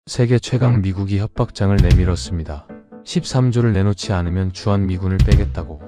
세계 최강 미국이 협박장을 내밀었습니다. 13조를 내놓지 않으면 주한미군을 빼겠다고.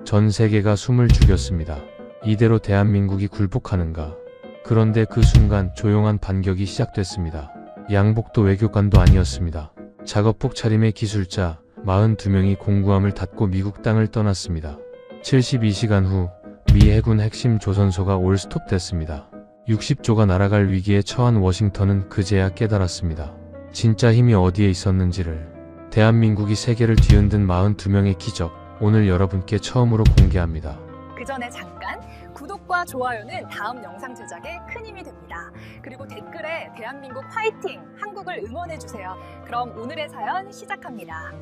전 세계가 숨을 죽였습니다. 이대로 대한민국이 굴복하는가. 그런데 그 순간 조용한 반격이 시작됐습니다. 양복도 외교관도 아니었습니다. 작업복 차림의 기술자 42명이 공구함을 닫고 미국 땅을 떠났습니다. 72시간 후 미 해군 핵심 조선소가 올스톱 됐습니다. 60조가 날아갈 위기에 처한 워싱턴은 그제야 깨달았습니다. 진짜 힘이 어디에 있었는지를. 대한민국이 세계를 뒤흔든 42명의 기적, 오늘 여러분께 처음으로 공개합니다. 그 전에 잠깐 구독과 좋아요는 다음 영상 제작에 큰 힘이 됩니다. 그리고 댓글에 대한민국 파이팅! 한국을 응원해주세요. 그럼 오늘의 사연 시작합니다.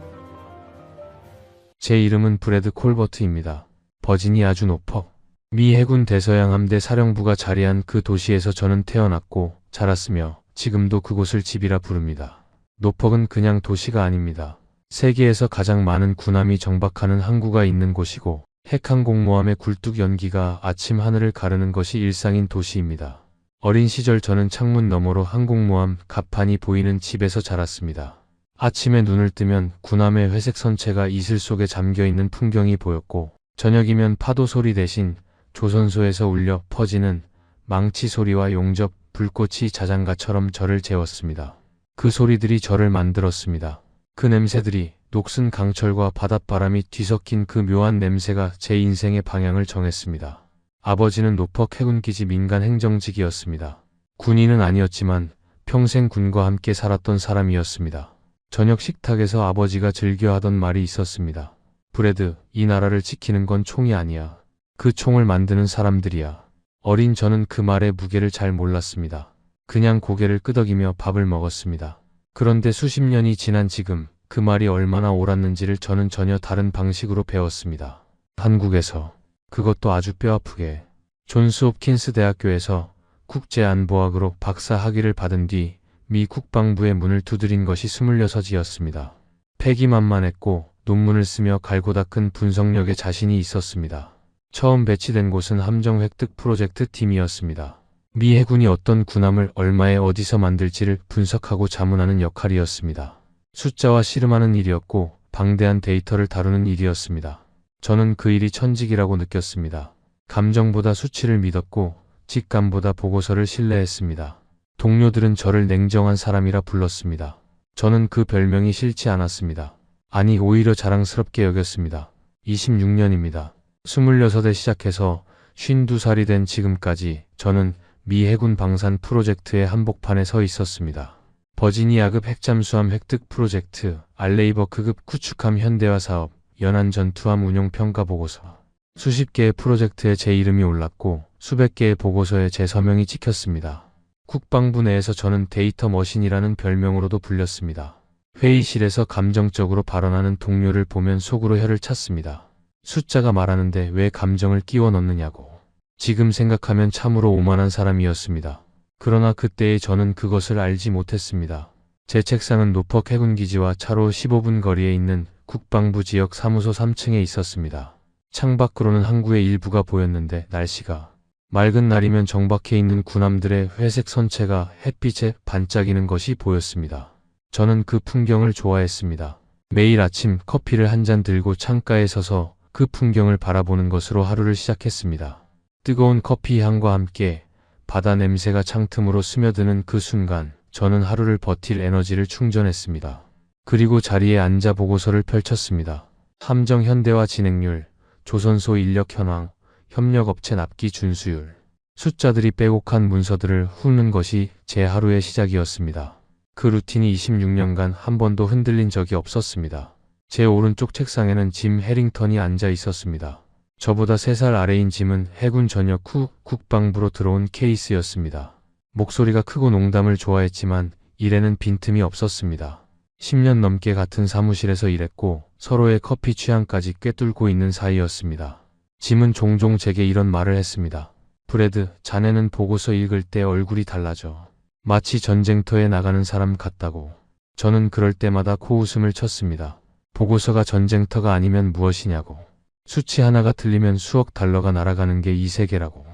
제 이름은 브래드 콜버트입니다. 버진이 아주 높어. 미 해군 대서양 함대 사령부가 자리한 그 도시에서 저는 태어났고 자랐으며 지금도 그곳을 집이라 부릅니다. 노퍽은 그냥 도시가 아닙니다. 세계에서 가장 많은 군함이 정박하는 항구가 있는 곳이고 핵항공모함의 굴뚝 연기가 아침 하늘을 가르는 것이 일상인 도시입니다. 어린 시절 저는 창문 너머로 항공모함 갑판이 보이는 집에서 자랐습니다. 아침에 눈을 뜨면 군함의 회색 선체가 이슬 속에 잠겨있는 풍경이 보였고 저녁이면 파도 소리 대신 조선소에서 울려 퍼지는 망치 소리와 용접, 불꽃이 자장가처럼 저를 재웠습니다. 그 소리들이 저를 만들었습니다. 그 냄새들이 녹슨 강철과 바닷바람이 뒤섞인 그 묘한 냄새가 제 인생의 방향을 정했습니다. 아버지는 노퍽 해군기지 민간 행정직이었습니다. 군인은 아니었지만 평생 군과 함께 살았던 사람이었습니다. 저녁 식탁에서 아버지가 즐겨하던 말이 있었습니다. 브래드, 이 나라를 지키는 건 총이 아니야. 그 총을 만드는 사람들이야. 어린 저는 그 말의 무게를 잘 몰랐습니다. 그냥 고개를 끄덕이며 밥을 먹었습니다. 그런데 수십 년이 지난 지금 그 말이 얼마나 옳았는지를 저는 전혀 다른 방식으로 배웠습니다. 한국에서, 그것도 아주 뼈아프게. 존스 홉킨스 대학교에서 국제안보학으로 박사 학위를 받은 뒤 미 국방부의 문을 두드린 것이 26이었습니다. 패기만만했고 논문을 쓰며 갈고 닦은 분석력에 자신이 있었습니다. 처음 배치된 곳은 함정 획득 프로젝트 팀이었습니다. 미 해군이 어떤 군함을 얼마에 어디서 만들지를 분석하고 자문하는 역할이었습니다. 숫자와 씨름하는 일이었고 방대한 데이터를 다루는 일이었습니다. 저는 그 일이 천직이라고 느꼈습니다. 감정보다 수치를 믿었고 직감보다 보고서를 신뢰했습니다. 동료들은 저를 냉정한 사람이라 불렀습니다. 저는 그 별명이 싫지 않았습니다. 아니, 오히려 자랑스럽게 여겼습니다. 26년입니다. 26에 시작해서 52살이 된 지금까지 저는 미 해군 방산 프로젝트의 한복판에 서 있었습니다. 버지니아급 핵잠수함 획득 프로젝트, 알레이버크급 구축함 현대화 사업, 연안 전투함 운용 평가 보고서. 수십 개의 프로젝트에 제 이름이 올랐고 수백 개의 보고서에 제 서명이 찍혔습니다. 국방부 내에서 저는 데이터 머신이라는 별명으로도 불렸습니다. 회의실에서 감정적으로 발언하는 동료를 보면 속으로 혀를 찼습니다. 숫자가 말하는데 왜 감정을 끼워 넣느냐고. 지금 생각하면 참으로 오만한 사람이었습니다. 그러나 그때의 저는 그것을 알지 못했습니다. 제 책상은 노퍽 해군기지와 차로 15분 거리에 있는 국방부 지역 사무소 3층에 있었습니다. 창밖으로는 항구의 일부가 보였는데 날씨가 맑은 날이면 정박해 있는 군함들의 회색 선체가 햇빛에 반짝이는 것이 보였습니다. 저는 그 풍경을 좋아했습니다. 매일 아침 커피를 한 잔 들고 창가에 서서 그 풍경을 바라보는 것으로 하루를 시작했습니다. 뜨거운 커피 향과 함께 바다 냄새가 창틈으로 스며드는 그 순간 저는 하루를 버틸 에너지를 충전했습니다. 그리고 자리에 앉아 보고서를 펼쳤습니다. 함정 현대화 진행률, 조선소 인력 현황, 협력업체 납기 준수율. 숫자들이 빼곡한 문서들을 훑는 것이 제 하루의 시작이었습니다. 그 루틴이 26년간 한 번도 흔들린 적이 없었습니다. 제 오른쪽 책상에는 짐 해링턴이 앉아 있었습니다. 저보다 3살 아래인 짐은 해군 전역 후 국방부로 들어온 케이스였습니다. 목소리가 크고 농담을 좋아했지만 일에는 빈틈이 없었습니다. 10년 넘게 같은 사무실에서 일했고 서로의 커피 취향까지 꿰뚫고 있는 사이였습니다. 짐은 종종 제게 이런 말을 했습니다. 브래드, 자네는 보고서 읽을 때 얼굴이 달라져. 마치 전쟁터에 나가는 사람 같다고. 저는 그럴 때마다 코웃음을 쳤습니다. 보고서가 전쟁터가 아니면 무엇이냐고. 수치 하나가 틀리면 수억 달러가 날아가는 게 이 세계라고.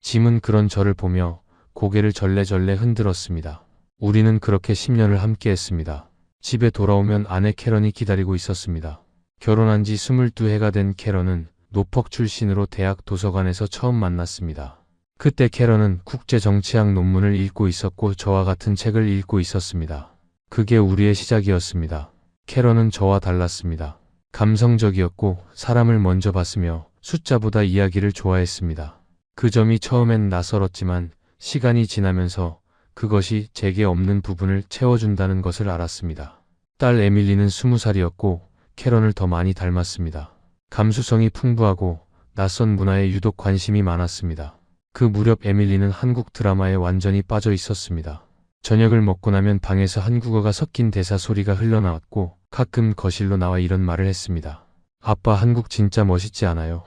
짐은 그런 저를 보며 고개를 절레절레 흔들었습니다. 우리는 그렇게 10년을 함께 했습니다. 집에 돌아오면 아내 캐런이 기다리고 있었습니다. 결혼한 지 22해가 된 캐런은 노퍽 출신으로 대학 도서관에서 처음 만났습니다. 그때 캐런은 국제정치학 논문을 읽고 있었고 저와 같은 책을 읽고 있었습니다. 그게 우리의 시작이었습니다. 캐런은 저와 달랐습니다. 감성적이었고 사람을 먼저 봤으며 숫자보다 이야기를 좋아했습니다. 그 점이 처음엔 낯설었지만 시간이 지나면서 그것이 제게 없는 부분을 채워준다는 것을 알았습니다. 딸 에밀리는 20살이었고 캐런을 더 많이 닮았습니다. 감수성이 풍부하고 낯선 문화에 유독 관심이 많았습니다. 그 무렵 에밀리는 한국 드라마에 완전히 빠져 있었습니다. 저녁을 먹고 나면 방에서 한국어가 섞인 대사 소리가 흘러나왔고 가끔 거실로 나와 이런 말을 했습니다. 아빠 한국 진짜 멋있지 않아요?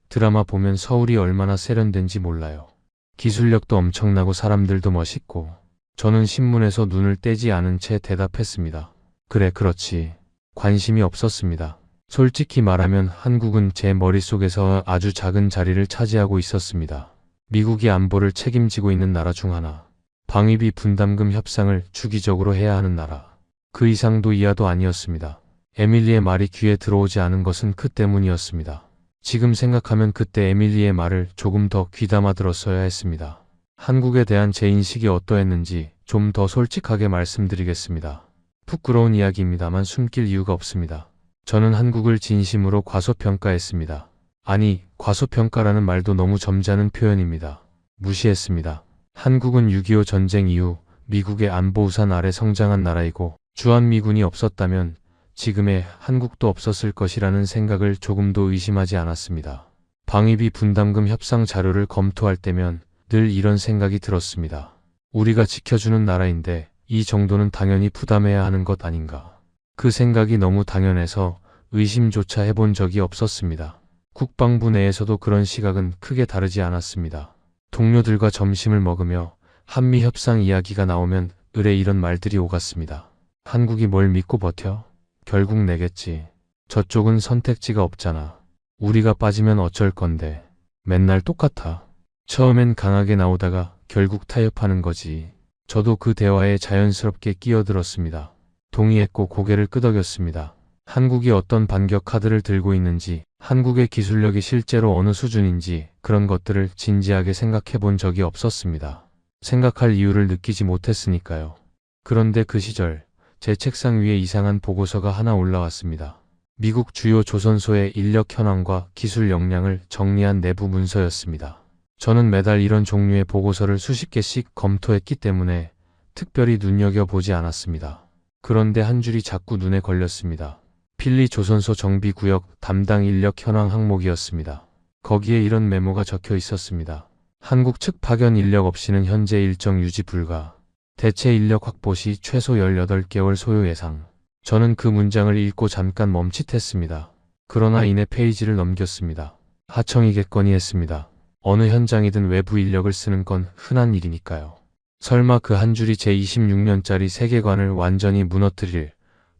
드라마 보면 서울이 얼마나 세련된지 몰라요. 기술력도 엄청나고 사람들도 멋있고. 저는 신문에서 눈을 떼지 않은 채 대답했습니다. 그래 그렇지. 관심이 없었습니다. 솔직히 말하면 한국은 제 머릿속에서 아주 작은 자리를 차지하고 있었습니다. 미국이 안보를 책임지고 있는 나라 중 하나. 방위비 분담금 협상을 주기적으로 해야 하는 나라. 그 이상도 이하도 아니었습니다. 에밀리의 말이 귀에 들어오지 않은 것은 그 때문이었습니다. 지금 생각하면 그때 에밀리의 말을 조금 더 귀담아 들었어야 했습니다. 한국에 대한 제 인식이 어떠했는지 좀 더 솔직하게 말씀드리겠습니다. 부끄러운 이야기입니다만 숨길 이유가 없습니다. 저는 한국을 진심으로 과소평가했습니다. 아니, 과소평가라는 말도 너무 점잖은 표현입니다. 무시했습니다. 한국은 6.25 전쟁 이후 미국의 안보 우산 아래 성장한 나라이고 주한미군이 없었다면 지금의 한국도 없었을 것이라는 생각을 조금도 의심하지 않았습니다. 방위비 분담금 협상 자료를 검토할 때면 늘 이런 생각이 들었습니다. 우리가 지켜주는 나라인데 이 정도는 당연히 부담해야 하는 것 아닌가. 그 생각이 너무 당연해서 의심조차 해본 적이 없었습니다. 국방부 내에서도 그런 시각은 크게 다르지 않았습니다. 동료들과 점심을 먹으며 한미 협상 이야기가 나오면 을에 이런 말들이 오갔습니다. 한국이 뭘 믿고 버텨? 결국 내겠지. 저쪽은 선택지가 없잖아. 우리가 빠지면 어쩔 건데. 맨날 똑같아. 처음엔 강하게 나오다가 결국 타협하는 거지. 저도 그 대화에 자연스럽게 끼어들었습니다. 동의했고 고개를 끄덕였습니다. 한국이 어떤 반격 카드를 들고 있는지, 한국의 기술력이 실제로 어느 수준인지 그런 것들을 진지하게 생각해 본 적이 없었습니다. 생각할 이유를 느끼지 못했으니까요. 그런데 그 시절 제 책상 위에 이상한 보고서가 하나 올라왔습니다. 미국 주요 조선소의 인력 현황과 기술 역량을 정리한 내부 문서였습니다. 저는 매달 이런 종류의 보고서를 수십 개씩 검토했기 때문에 특별히 눈여겨보지 않았습니다. 그런데 한 줄이 자꾸 눈에 걸렸습니다. 필리 조선소 정비구역 담당 인력 현황 항목이었습니다. 거기에 이런 메모가 적혀 있었습니다. 한국 측 파견 인력 없이는 현재 일정 유지 불가. 대체 인력 확보 시 최소 18개월 소요 예상. 저는 그 문장을 읽고 잠깐 멈칫했습니다. 그러나 이내 페이지를 넘겼습니다. 하청이겠거니 했습니다. 어느 현장이든 외부 인력을 쓰는 건 흔한 일이니까요. 설마 그 한 줄이 제 26년짜리 세계관을 완전히 무너뜨릴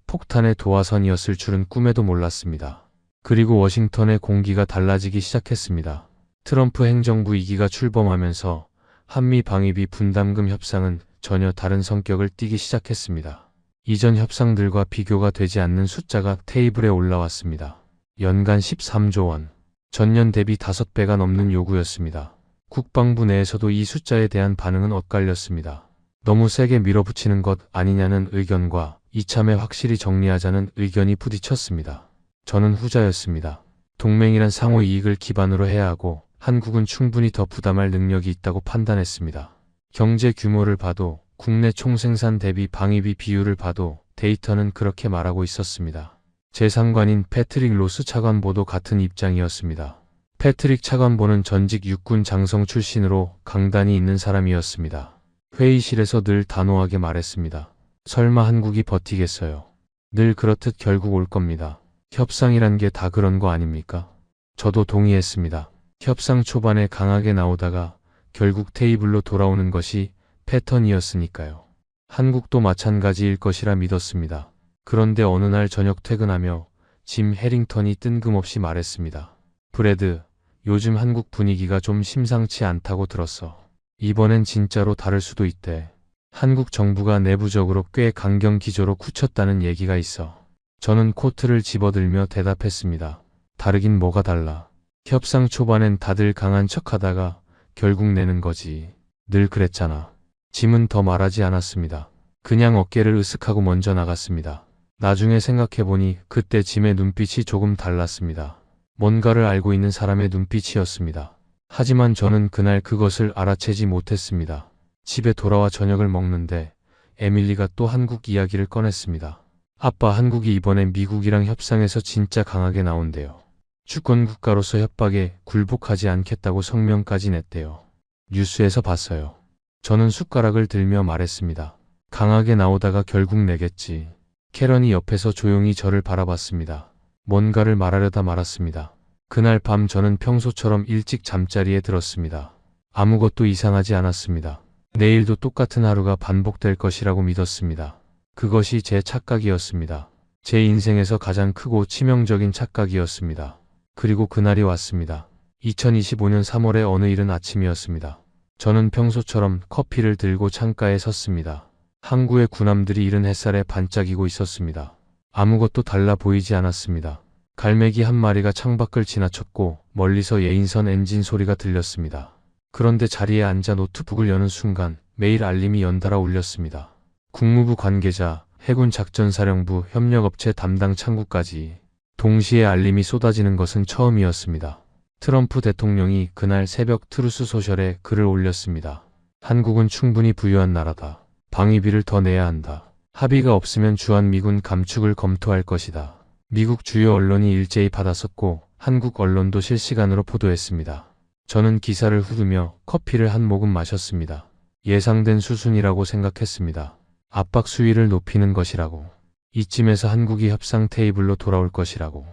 폭탄의 도화선이었을 줄은 꿈에도 몰랐습니다. 그리고 워싱턴의 공기가 달라지기 시작했습니다. 트럼프 행정부 2기가 출범하면서 한미 방위비 분담금 협상은 전혀 다른 성격을 띠기 시작했습니다. 이전 협상들과 비교가 되지 않는 숫자가 테이블에 올라왔습니다. 연간 13조 원. 전년 대비 5배가 넘는 요구였습니다. 국방부 내에서도 이 숫자에 대한 반응은 엇갈렸습니다. 너무 세게 밀어붙이는 것 아니냐는 의견과 이참에 확실히 정리하자는 의견이 부딪혔습니다. 저는 후자였습니다. 동맹이란 상호 이익을 기반으로 해야 하고 한국은 충분히 더 부담할 능력이 있다고 판단했습니다. 경제 규모를 봐도 국내 총생산 대비 방위비 비율을 봐도 데이터는 그렇게 말하고 있었습니다. 제 상관인 패트릭 로스 차관보도 같은 입장이었습니다. 패트릭 차관보는 전직 육군 장성 출신으로 강단이 있는 사람이었습니다. 회의실에서 늘 단호하게 말했습니다. 설마 한국이 버티겠어요. 늘 그렇듯 결국 올 겁니다. 협상이란 게 다 그런 거 아닙니까? 저도 동의했습니다. 협상 초반에 강하게 나오다가 결국 테이블로 돌아오는 것이 패턴이었으니까요. 한국도 마찬가지일 것이라 믿었습니다. 그런데 어느 날 저녁 퇴근하며 짐 해링턴이 뜬금없이 말했습니다. 브래드, 요즘 한국 분위기가 좀 심상치 않다고 들었어. 이번엔 진짜로 다를 수도 있대. 한국 정부가 내부적으로 꽤 강경 기조로 굳혔다는 얘기가 있어. 저는 코트를 집어들며 대답했습니다. 다르긴 뭐가 달라. 협상 초반엔 다들 강한 척하다가 결국 내는 거지. 늘 그랬잖아. 짐은 더 말하지 않았습니다. 그냥 어깨를 으쓱하고 먼저 나갔습니다. 나중에 생각해보니 그때 짐의 눈빛이 조금 달랐습니다. 뭔가를 알고 있는 사람의 눈빛이었습니다. 하지만 저는 그날 그것을 알아채지 못했습니다. 집에 돌아와 저녁을 먹는데 에밀리가 또 한국 이야기를 꺼냈습니다. 아빠, 한국이 이번에 미국이랑 협상에서 진짜 강하게 나온대요. 주권국가로서 협박에 굴복하지 않겠다고 성명까지 냈대요. 뉴스에서 봤어요. 저는 숟가락을 들며 말했습니다. 강하게 나오다가 결국 내겠지. 캐런이 옆에서 조용히 저를 바라봤습니다. 뭔가를 말하려다 말았습니다. 그날 밤 저는 평소처럼 일찍 잠자리에 들었습니다. 아무것도 이상하지 않았습니다. 내일도 똑같은 하루가 반복될 것이라고 믿었습니다. 그것이 제 착각이었습니다. 제 인생에서 가장 크고 치명적인 착각이었습니다. 그리고 그날이 왔습니다. 2025년 3월의 어느 이른 아침이었습니다. 저는 평소처럼 커피를 들고 창가에 섰습니다. 항구의 군함들이 이른 햇살에 반짝이고 있었습니다. 아무것도 달라 보이지 않았습니다. 갈매기 한 마리가 창밖을 지나쳤고 멀리서 예인선 엔진 소리가 들렸습니다. 그런데 자리에 앉아 노트북을 여는 순간 메일 알림이 연달아 울렸습니다. 국무부 관계자, 해군 작전사령부, 협력업체 담당 창구까지 동시에 알림이 쏟아지는 것은 처음이었습니다. 트럼프 대통령이 그날 새벽 트루스 소셜에 글을 올렸습니다. 한국은 충분히 부유한 나라다. 방위비를 더 내야 한다. 합의가 없으면 주한미군 감축을 검토할 것이다. 미국 주요 언론이 일제히 받았었고 한국 언론도 실시간으로 보도했습니다. 저는 기사를 후두며 커피를 한 모금 마셨습니다. 예상된 수순이라고 생각했습니다. 압박 수위를 높이는 것이라고. 이쯤에서 한국이 협상 테이블로 돌아올 것이라고.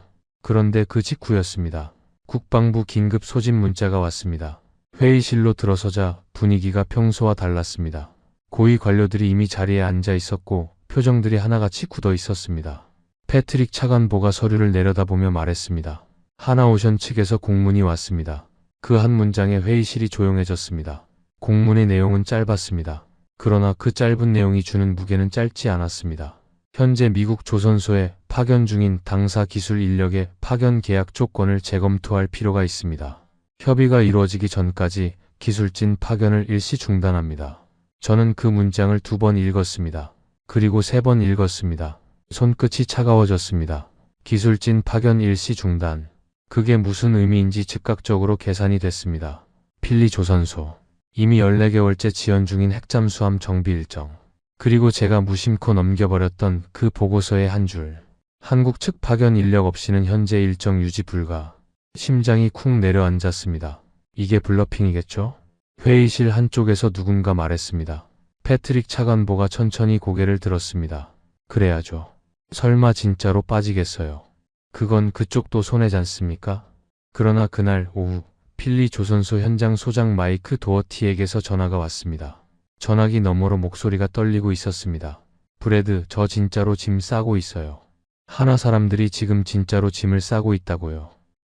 그런데 그 직후였습니다. 국방부 긴급 소집 문자가 왔습니다. 회의실로 들어서자 분위기가 평소와 달랐습니다. 고위 관료들이 이미 자리에 앉아 있었고 표정들이 하나같이 굳어 있었습니다. 패트릭 차관보가 서류를 내려다보며 말했습니다. 하나오션 측에서 공문이 왔습니다. 그 한 문장에 회의실이 조용해졌습니다. 공문의 내용은 짧았습니다. 그러나 그 짧은 내용이 주는 무게는 짧지 않았습니다. 현재 미국 조선소에 파견 중인 당사 기술 인력의 파견 계약 조건을 재검토할 필요가 있습니다. 협의가 이루어지기 전까지 기술진 파견을 일시 중단합니다. 저는 그 문장을 2번 읽었습니다. 그리고 3번 읽었습니다. 손끝이 차가워졌습니다. 기술진 파견 일시 중단. 그게 무슨 의미인지 즉각적으로 계산이 됐습니다. 필리 조선소. 이미 14개월째 지연 중인 핵잠수함 정비 일정. 그리고 제가 무심코 넘겨버렸던 그 보고서의 한 줄. 한국 측 파견 인력 없이는 현재 일정 유지 불가. 심장이 쿵 내려앉았습니다. 이게 블러핑이겠죠? 회의실 한쪽에서 누군가 말했습니다. 패트릭 차관보가 천천히 고개를 들었습니다. 그래야죠. 설마 진짜로 빠지겠어요. 그건 그쪽도 손해지 않습니까? 그러나 그날 오후 필리 조선소 현장 소장 마이크 도어티에게서 전화가 왔습니다. 전화기 너머로 목소리가 떨리고 있었습니다. 브래드, 저 진짜로 짐 싸고 있어요. 하나 사람들이 지금 진짜로 짐을 싸고 있다고요.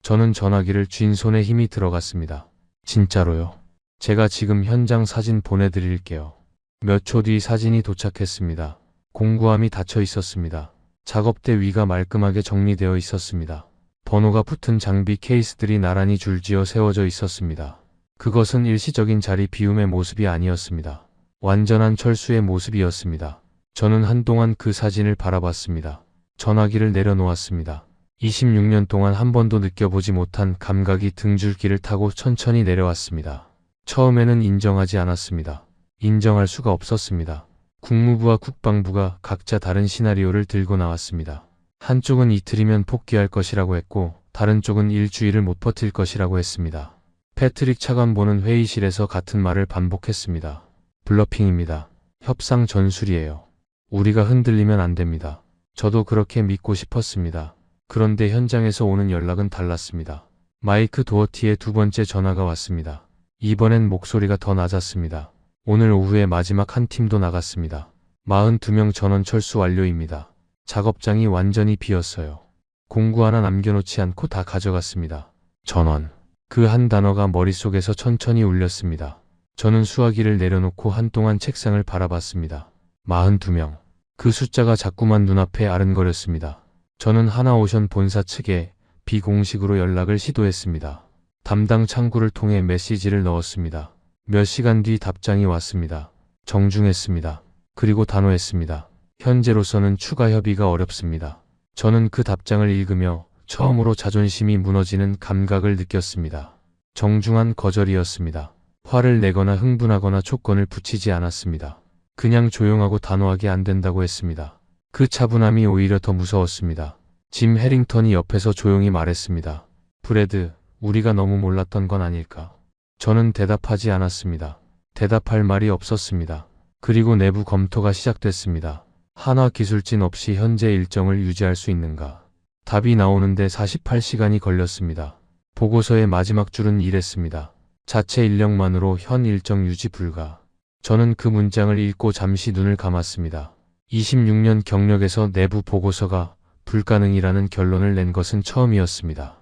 저는 전화기를 쥔 손에 힘이 들어갔습니다. 진짜로요? 제가 지금 현장 사진 보내드릴게요. 몇 초 뒤 사진이 도착했습니다. 공구함이 닫혀 있었습니다. 작업대 위가 말끔하게 정리되어 있었습니다. 번호가 붙은 장비 케이스들이 나란히 줄지어 세워져 있었습니다. 그것은 일시적인 자리 비움의 모습이 아니었습니다. 완전한 철수의 모습이었습니다. 저는 한동안 그 사진을 바라봤습니다. 전화기를 내려놓았습니다. 26년 동안 한 번도 느껴보지 못한 감각이 등줄기를 타고 천천히 내려왔습니다. 처음에는 인정하지 않았습니다. 인정할 수가 없었습니다. 국무부와 국방부가 각자 다른 시나리오를 들고 나왔습니다. 한쪽은 이틀이면 복귀할 것이라고 했고 다른 쪽은 일주일을 못 버틸 것이라고 했습니다. 패트릭 차관보는 회의실에서 같은 말을 반복했습니다. 블러핑입니다. 협상 전술이에요. 우리가 흔들리면 안 됩니다. 저도 그렇게 믿고 싶었습니다. 그런데 현장에서 오는 연락은 달랐습니다. 마이크 도어티의 2번째 전화가 왔습니다. 이번엔 목소리가 더 낮았습니다. 오늘 오후에 마지막 한 팀도 나갔습니다. 42명 전원 철수 완료입니다. 작업장이 완전히 비었어요. 공구 하나 남겨놓지 않고 다 가져갔습니다. 전원. 그 한 단어가 머릿속에서 천천히 울렸습니다. 저는 수화기를 내려놓고 한동안 책상을 바라봤습니다. 42명. 그 숫자가 자꾸만 눈앞에 아른거렸습니다. 저는 하나오션 본사 측에 비공식으로 연락을 시도했습니다. 담당 창구를 통해 메시지를 넣었습니다. 몇 시간 뒤 답장이 왔습니다. 정중했습니다. 그리고 단호했습니다. 현재로서는 추가 협의가 어렵습니다. 저는 그 답장을 읽으며 처음으로 자존심이 무너지는 감각을 느꼈습니다. 정중한 거절이었습니다. 화를 내거나 흥분하거나 조건을 붙이지 않았습니다. 그냥 조용하고 단호하게 안 된다고 했습니다. 그 차분함이 오히려 더 무서웠습니다. 짐 해링턴이 옆에서 조용히 말했습니다. 브래드, 우리가 너무 몰랐던 건 아닐까? 저는 대답하지 않았습니다. 대답할 말이 없었습니다. 그리고 내부 검토가 시작됐습니다. 한화 기술진 없이 현재 일정을 유지할 수 있는가? 답이 나오는데 48시간이 걸렸습니다. 보고서의 마지막 줄은 이랬습니다. 자체 인력만으로 현 일정 유지 불가. 저는 그 문장을 읽고 잠시 눈을 감았습니다. 26년 경력에서 내부 보고서가 불가능이라는 결론을 낸 것은 처음이었습니다.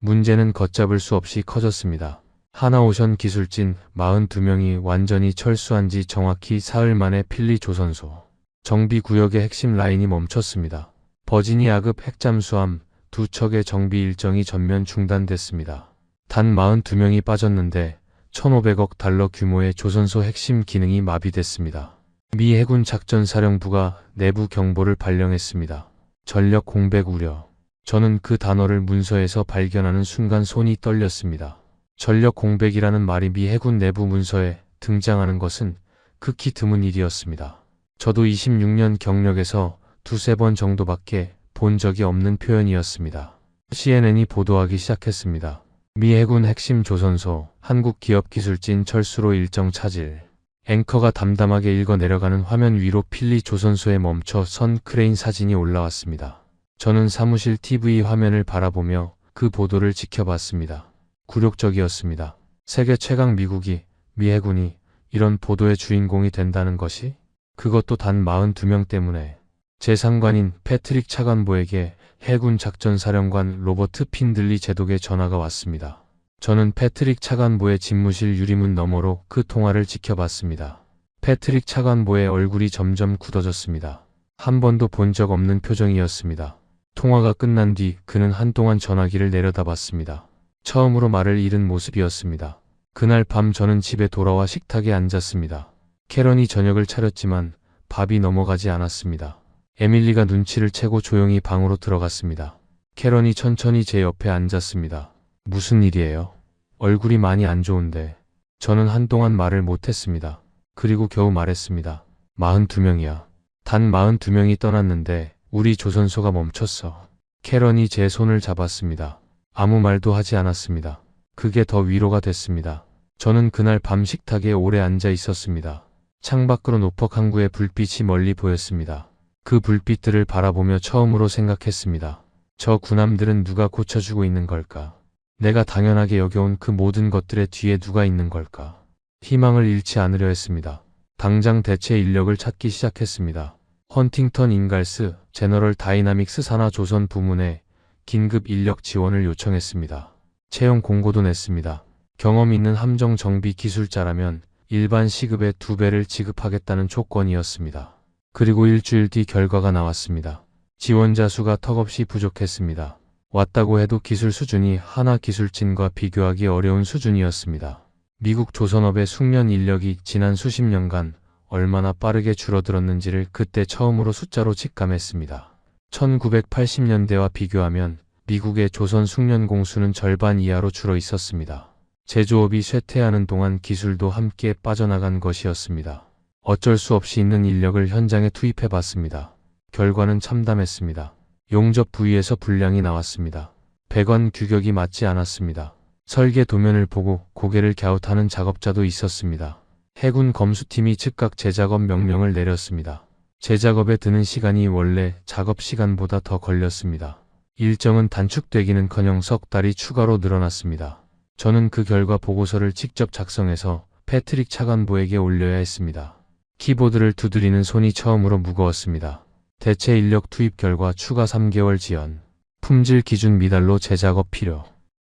문제는 걷잡을 수 없이 커졌습니다. 하나오션 기술진 42명이 완전히 철수한 지 정확히 사흘 만에 필리 조선소 정비구역의 핵심 라인이 멈췄습니다. 버지니아급 핵잠수함 2척의 정비 일정이 전면 중단됐습니다. 단 42명이 빠졌는데 1,500억 달러 규모의 조선소 핵심 기능이 마비됐습니다. 미 해군 작전사령부가 내부 경보를 발령했습니다. 전력 공백 우려. 저는 그 단어를 문서에서 발견하는 순간 손이 떨렸습니다. 전력 공백이라는 말이 미 해군 내부 문서에 등장하는 것은 극히 드문 일이었습니다. 저도 26년 경력에서 두세 번 정도밖에 본 적이 없는 표현이었습니다. CNN이 보도하기 시작했습니다. 미 해군 핵심 조선소, 한국기업기술진 철수로 일정 차질. 앵커가 담담하게 읽어 내려가는 화면 위로 필리 조선소에 멈춰 선 크레인 사진이 올라왔습니다. 저는 사무실 TV 화면을 바라보며 그 보도를 지켜봤습니다. 굴욕적이었습니다. 세계 최강 미국이, 미 해군이 이런 보도의 주인공이 된다는 것이? 그것도 단 42명 때문에. 제 상관인 패트릭 차관보에게 해군 작전사령관 로버트 핀들리 제독의 전화가 왔습니다. 저는 패트릭 차관보의 집무실 유리문 너머로 그 통화를 지켜봤습니다. 패트릭 차관보의 얼굴이 점점 굳어졌습니다. 한 번도 본 적 없는 표정이었습니다. 통화가 끝난 뒤 그는 한동안 전화기를 내려다봤습니다. 처음으로 말을 잃은 모습이었습니다. 그날 밤 저는 집에 돌아와 식탁에 앉았습니다. 캐런이 저녁을 차렸지만 밥이 넘어가지 않았습니다. 에밀리가 눈치를 채고 조용히 방으로 들어갔습니다. 캐런이 천천히 제 옆에 앉았습니다. 무슨 일이에요? 얼굴이 많이 안 좋은데. 저는 한동안 말을 못했습니다. 그리고 겨우 말했습니다. 42명이야. 단 42명이 떠났는데 우리 조선소가 멈췄어. 캐런이 제 손을 잡았습니다. 아무 말도 하지 않았습니다. 그게 더 위로가 됐습니다. 저는 그날 밤 식탁에 오래 앉아 있었습니다. 창밖으로 노퍽 항구의 불빛이 멀리 보였습니다. 그 불빛들을 바라보며 처음으로 생각했습니다. 저 군함들은 누가 고쳐주고 있는 걸까? 내가 당연하게 여겨온 그 모든 것들의 뒤에 누가 있는 걸까? 희망을 잃지 않으려 했습니다. 당장 대체 인력을 찾기 시작했습니다. 헌팅턴 인갈스 제너럴 다이나믹스 산하 조선 부문에 긴급 인력 지원을 요청했습니다. 채용 공고도 냈습니다. 경험 있는 함정 정비 기술자라면 일반 시급의 2배를 지급하겠다는 조건이었습니다. 그리고 일주일 뒤 결과가 나왔습니다. 지원자 수가 턱없이 부족했습니다. 왔다고 해도 기술 수준이 하나 기술진과 비교하기 어려운 수준이었습니다. 미국 조선업의 숙련 인력이 지난 수십 년간 얼마나 빠르게 줄어들었는지를 그때 처음으로 숫자로 직감했습니다. 1980년대와 비교하면 미국의 조선 숙련 공수는 절반 이하로 줄어 있었습니다. 제조업이 쇠퇴하는 동안 기술도 함께 빠져나간 것이었습니다. 어쩔 수 없이 있는 인력을 현장에 투입해봤습니다. 결과는 참담했습니다. 용접 부위에서 불량이 나왔습니다. 배관 규격이 맞지 않았습니다. 설계 도면을 보고 고개를 갸웃하는 작업자도 있었습니다. 해군 검수팀이 즉각 재작업 명령을 내렸습니다. 재작업에 드는 시간이 원래 작업 시간보다 더 걸렸습니다. 일정은 단축되기는커녕 석 달이 추가로 늘어났습니다. 저는 그 결과 보고서를 직접 작성해서 패트릭 차관보에게 올려야 했습니다. 키보드를 두드리는 손이 처음으로 무거웠습니다. 대체 인력 투입 결과 추가 3개월 지연. 품질 기준 미달로 재작업 필요.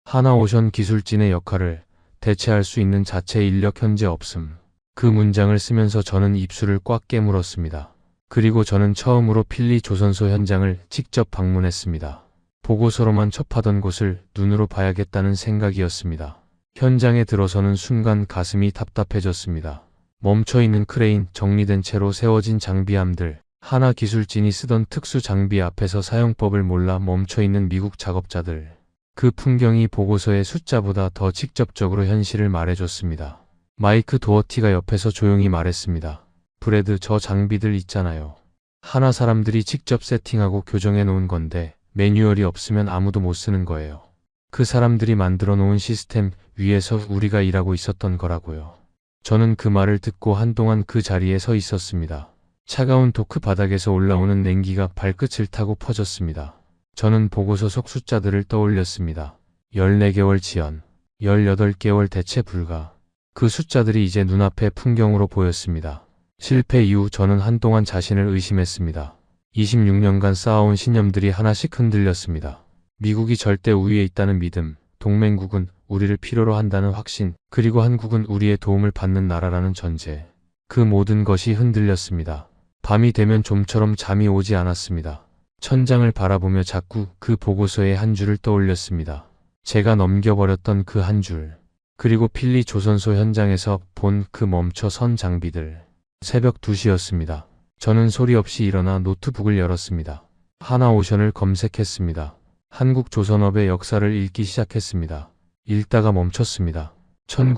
하나오션 기술진의 역할을 대체할 수 있는 자체 인력 현재 없음. 그 문장을 쓰면서 저는 입술을 꽉 깨물었습니다. 그리고 저는 처음으로 필리 조선소 현장을 직접 방문했습니다. 보고서로만 접하던 곳을 눈으로 봐야겠다는 생각이었습니다. 현장에 들어서는 순간 가슴이 답답해졌습니다. 멈춰있는 크레인, 정리된 채로 세워진 장비함들, 하나 기술진이 쓰던 특수 장비 앞에서 사용법을 몰라 멈춰있는 미국 작업자들. 그 풍경이 보고서의 숫자보다 더 직접적으로 현실을 말해줬습니다. 마이크 도어티가 옆에서 조용히 말했습니다. 브래드, 저 장비들 있잖아요. 하나 사람들이 직접 세팅하고 교정해 놓은 건데 매뉴얼이 없으면 아무도 못 쓰는 거예요. 그 사람들이 만들어 놓은 시스템 위에서 우리가 일하고 있었던 거라고요. 저는 그 말을 듣고 한동안 그 자리에 서 있었습니다. 차가운 도크 바닥에서 올라오는 냉기가 발끝을 타고 퍼졌습니다. 저는 보고서 속 숫자들을 떠올렸습니다. 14개월 지연, 18개월 대체 불가. 그 숫자들이 이제 눈앞의 풍경으로 보였습니다. 실패 이후 저는 한동안 자신을 의심했습니다. 26년간 쌓아온 신념들이 하나씩 흔들렸습니다. 미국이 절대 우위에 있다는 믿음, 동맹국은 우리를 필요로 한다는 확신, 그리고 한국은 우리의 도움을 받는 나라라는 전제. 그 모든 것이 흔들렸습니다. 밤이 되면 좀처럼 잠이 오지 않았습니다. 천장을 바라보며 자꾸 그 보고서의 한 줄을 떠올렸습니다. 제가 넘겨버렸던 그 한 줄. 그리고 필리 조선소 현장에서 본 그 멈춰 선 장비들. 새벽 2시였습니다. 저는 소리 없이 일어나 노트북을 열었습니다. 하나오션을 검색했습니다. 한국 조선업의 역사를 읽기 시작했습니다. 읽다가 멈췄습니다.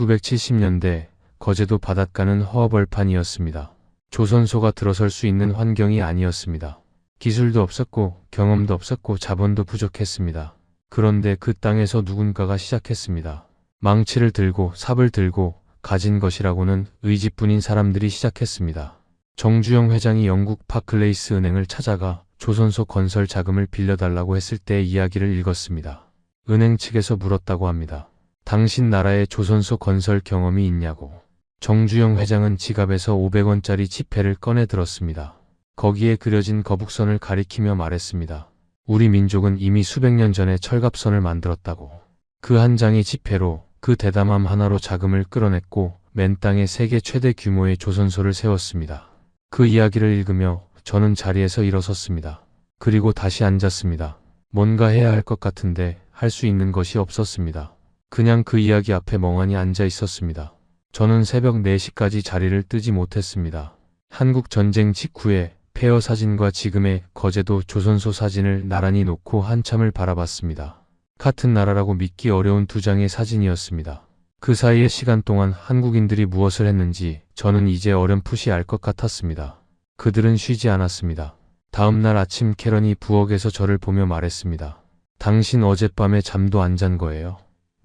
1970년대 거제도 바닷가는 허허벌판이었습니다. 조선소가 들어설 수 있는 환경이 아니었습니다. 기술도 없었고 경험도 없었고 자본도 부족했습니다. 그런데 그 땅에서 누군가가 시작했습니다. 망치를 들고 삽을 들고 가진 것이라고는 의지뿐인 사람들이 시작했습니다. 정주영 회장이 영국 파클레이스 은행을 찾아가 조선소 건설 자금을 빌려달라고 했을 때의 이야기를 읽었습니다. 은행 측에서 물었다고 합니다. 당신 나라에 조선소 건설 경험이 있냐고. 정주영 회장은 지갑에서 500원짜리 지폐를 꺼내 들었습니다. 거기에 그려진 거북선을 가리키며 말했습니다. 우리 민족은 이미 수백 년 전에 철갑선을 만들었다고. 그 한 장의 지폐로 그 대담함 하나로 자금을 끌어냈고 맨 땅에 세계 최대 규모의 조선소를 세웠습니다. 그 이야기를 읽으며 저는 자리에서 일어섰습니다. 그리고 다시 앉았습니다. 뭔가 해야 할 것 같은데 할 수 있는 것이 없었습니다. 그냥 그 이야기 앞에 멍하니 앉아 있었습니다. 저는 새벽 4시까지 자리를 뜨지 못했습니다. 한국 전쟁 직후에 폐허 사진과 지금의 거제도 조선소 사진을 나란히 놓고 한참을 바라봤습니다. 같은 나라라고 믿기 어려운 두 장의 사진이었습니다. 그 사이의 시간 동안 한국인들이 무엇을 했는지 저는 이제 어렴풋이 알 것 같았습니다. 그들은 쉬지 않았습니다. 다음 날 아침 캐런이 부엌에서 저를 보며 말했습니다. 당신 어젯밤에 잠도 안 잔 거예요?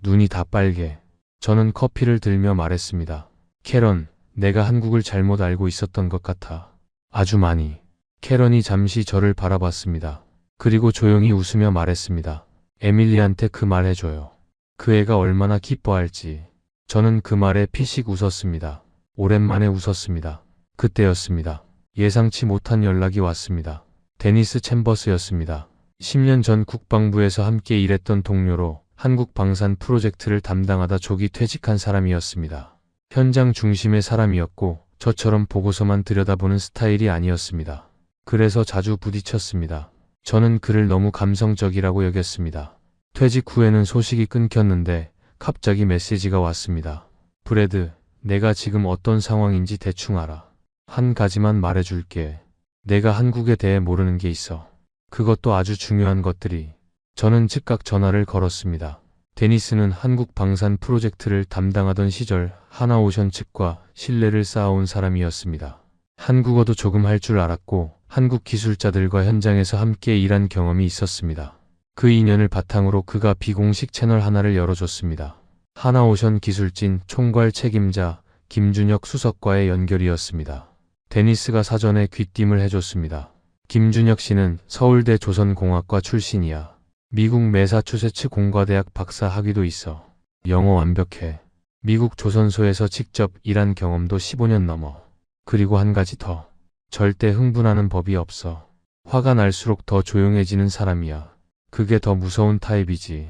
눈이 다 빨개. 저는 커피를 들며 말했습니다. 캐런, 내가 한국을 잘못 알고 있었던 것 같아. 아주 많이. 캐런이 잠시 저를 바라봤습니다. 그리고 조용히 웃으며 말했습니다. 에밀리한테 그 말 해줘요. 그 애가 얼마나 기뻐할지. 저는 그 말에 피식 웃었습니다. 오랜만에 웃었습니다. 그때였습니다. 예상치 못한 연락이 왔습니다. 데니스 챔버스였습니다. 10년 전 국방부에서 함께 일했던 동료로 한국 방산 프로젝트를 담당하다 조기 퇴직한 사람이었습니다. 현장 중심의 사람이었고 저처럼 보고서만 들여다보는 스타일이 아니었습니다. 그래서 자주 부딪혔습니다. 저는 그를 너무 감성적이라고 여겼습니다. 퇴직 후에는 소식이 끊겼는데 갑자기 메시지가 왔습니다. 브래드, 내가 지금 어떤 상황인지 대충 알아. 한 가지만 말해줄게. 내가 한국에 대해 모르는 게 있어. 그것도 아주 중요한 것들이. 저는 즉각 전화를 걸었습니다. 데니스는 한국 방산 프로젝트를 담당하던 시절 하나오션 측과 신뢰를 쌓아온 사람이었습니다. 한국어도 조금 할 줄 알았고 한국 기술자들과 현장에서 함께 일한 경험이 있었습니다. 그 인연을 바탕으로 그가 비공식 채널 하나를 열어줬습니다. 하나오션 기술진 총괄 책임자 김준혁 수석과의 연결이었습니다. 데니스가 사전에 귀띔을 해줬습니다. 김준혁 씨는 서울대 조선공학과 출신이야. 미국 매사추세츠 공과대학 박사 학위도 있어. 영어 완벽해. 미국 조선소에서 직접 일한 경험도 15년 넘어. 그리고 한 가지 더. 절대 흥분하는 법이 없어. 화가 날수록 더 조용해지는 사람이야. 그게 더 무서운 타입이지.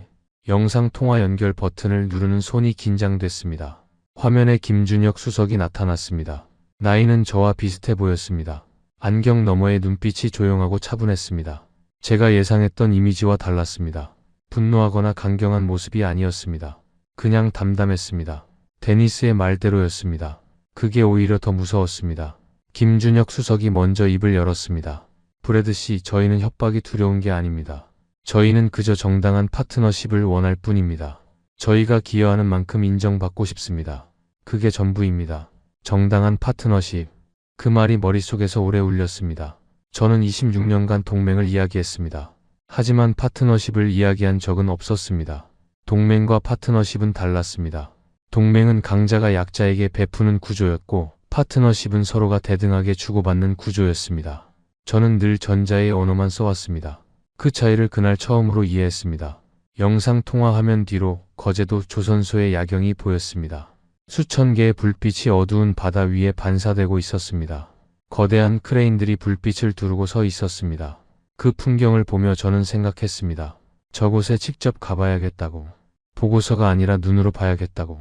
영상 통화 연결 버튼을 누르는 손이 긴장됐습니다. 화면에 김준혁 수석이 나타났습니다. 나이는 저와 비슷해 보였습니다. 안경 너머의 눈빛이 조용하고 차분했습니다. 제가 예상했던 이미지와 달랐습니다. 분노하거나 강경한 모습이 아니었습니다. 그냥 담담했습니다. 데니스의 말대로였습니다. 그게 오히려 더 무서웠습니다. 김준혁 수석이 먼저 입을 열었습니다. 브래드 씨, 저희는 협박이 두려운 게 아닙니다. 저희는 그저 정당한 파트너십을 원할 뿐입니다. 저희가 기여하는 만큼 인정받고 싶습니다. 그게 전부입니다. 정당한 파트너십. 그 말이 머릿속에서 오래 울렸습니다. 저는 26년간 동맹을 이야기했습니다. 하지만 파트너십을 이야기한 적은 없었습니다. 동맹과 파트너십은 달랐습니다. 동맹은 강자가 약자에게 베푸는 구조였고 파트너십은 서로가 대등하게 주고받는 구조였습니다. 저는 늘 전자의 언어만 써왔습니다. 그 차이를 그날 처음으로 이해했습니다. 영상 통화 화면 뒤로 거제도 조선소의 야경이 보였습니다. 수천 개의 불빛이 어두운 바다 위에 반사되고 있었습니다. 거대한 크레인들이 불빛을 두르고 서 있었습니다. 그 풍경을 보며 저는 생각했습니다. 저곳에 직접 가봐야겠다고. 보고서가 아니라 눈으로 봐야겠다고.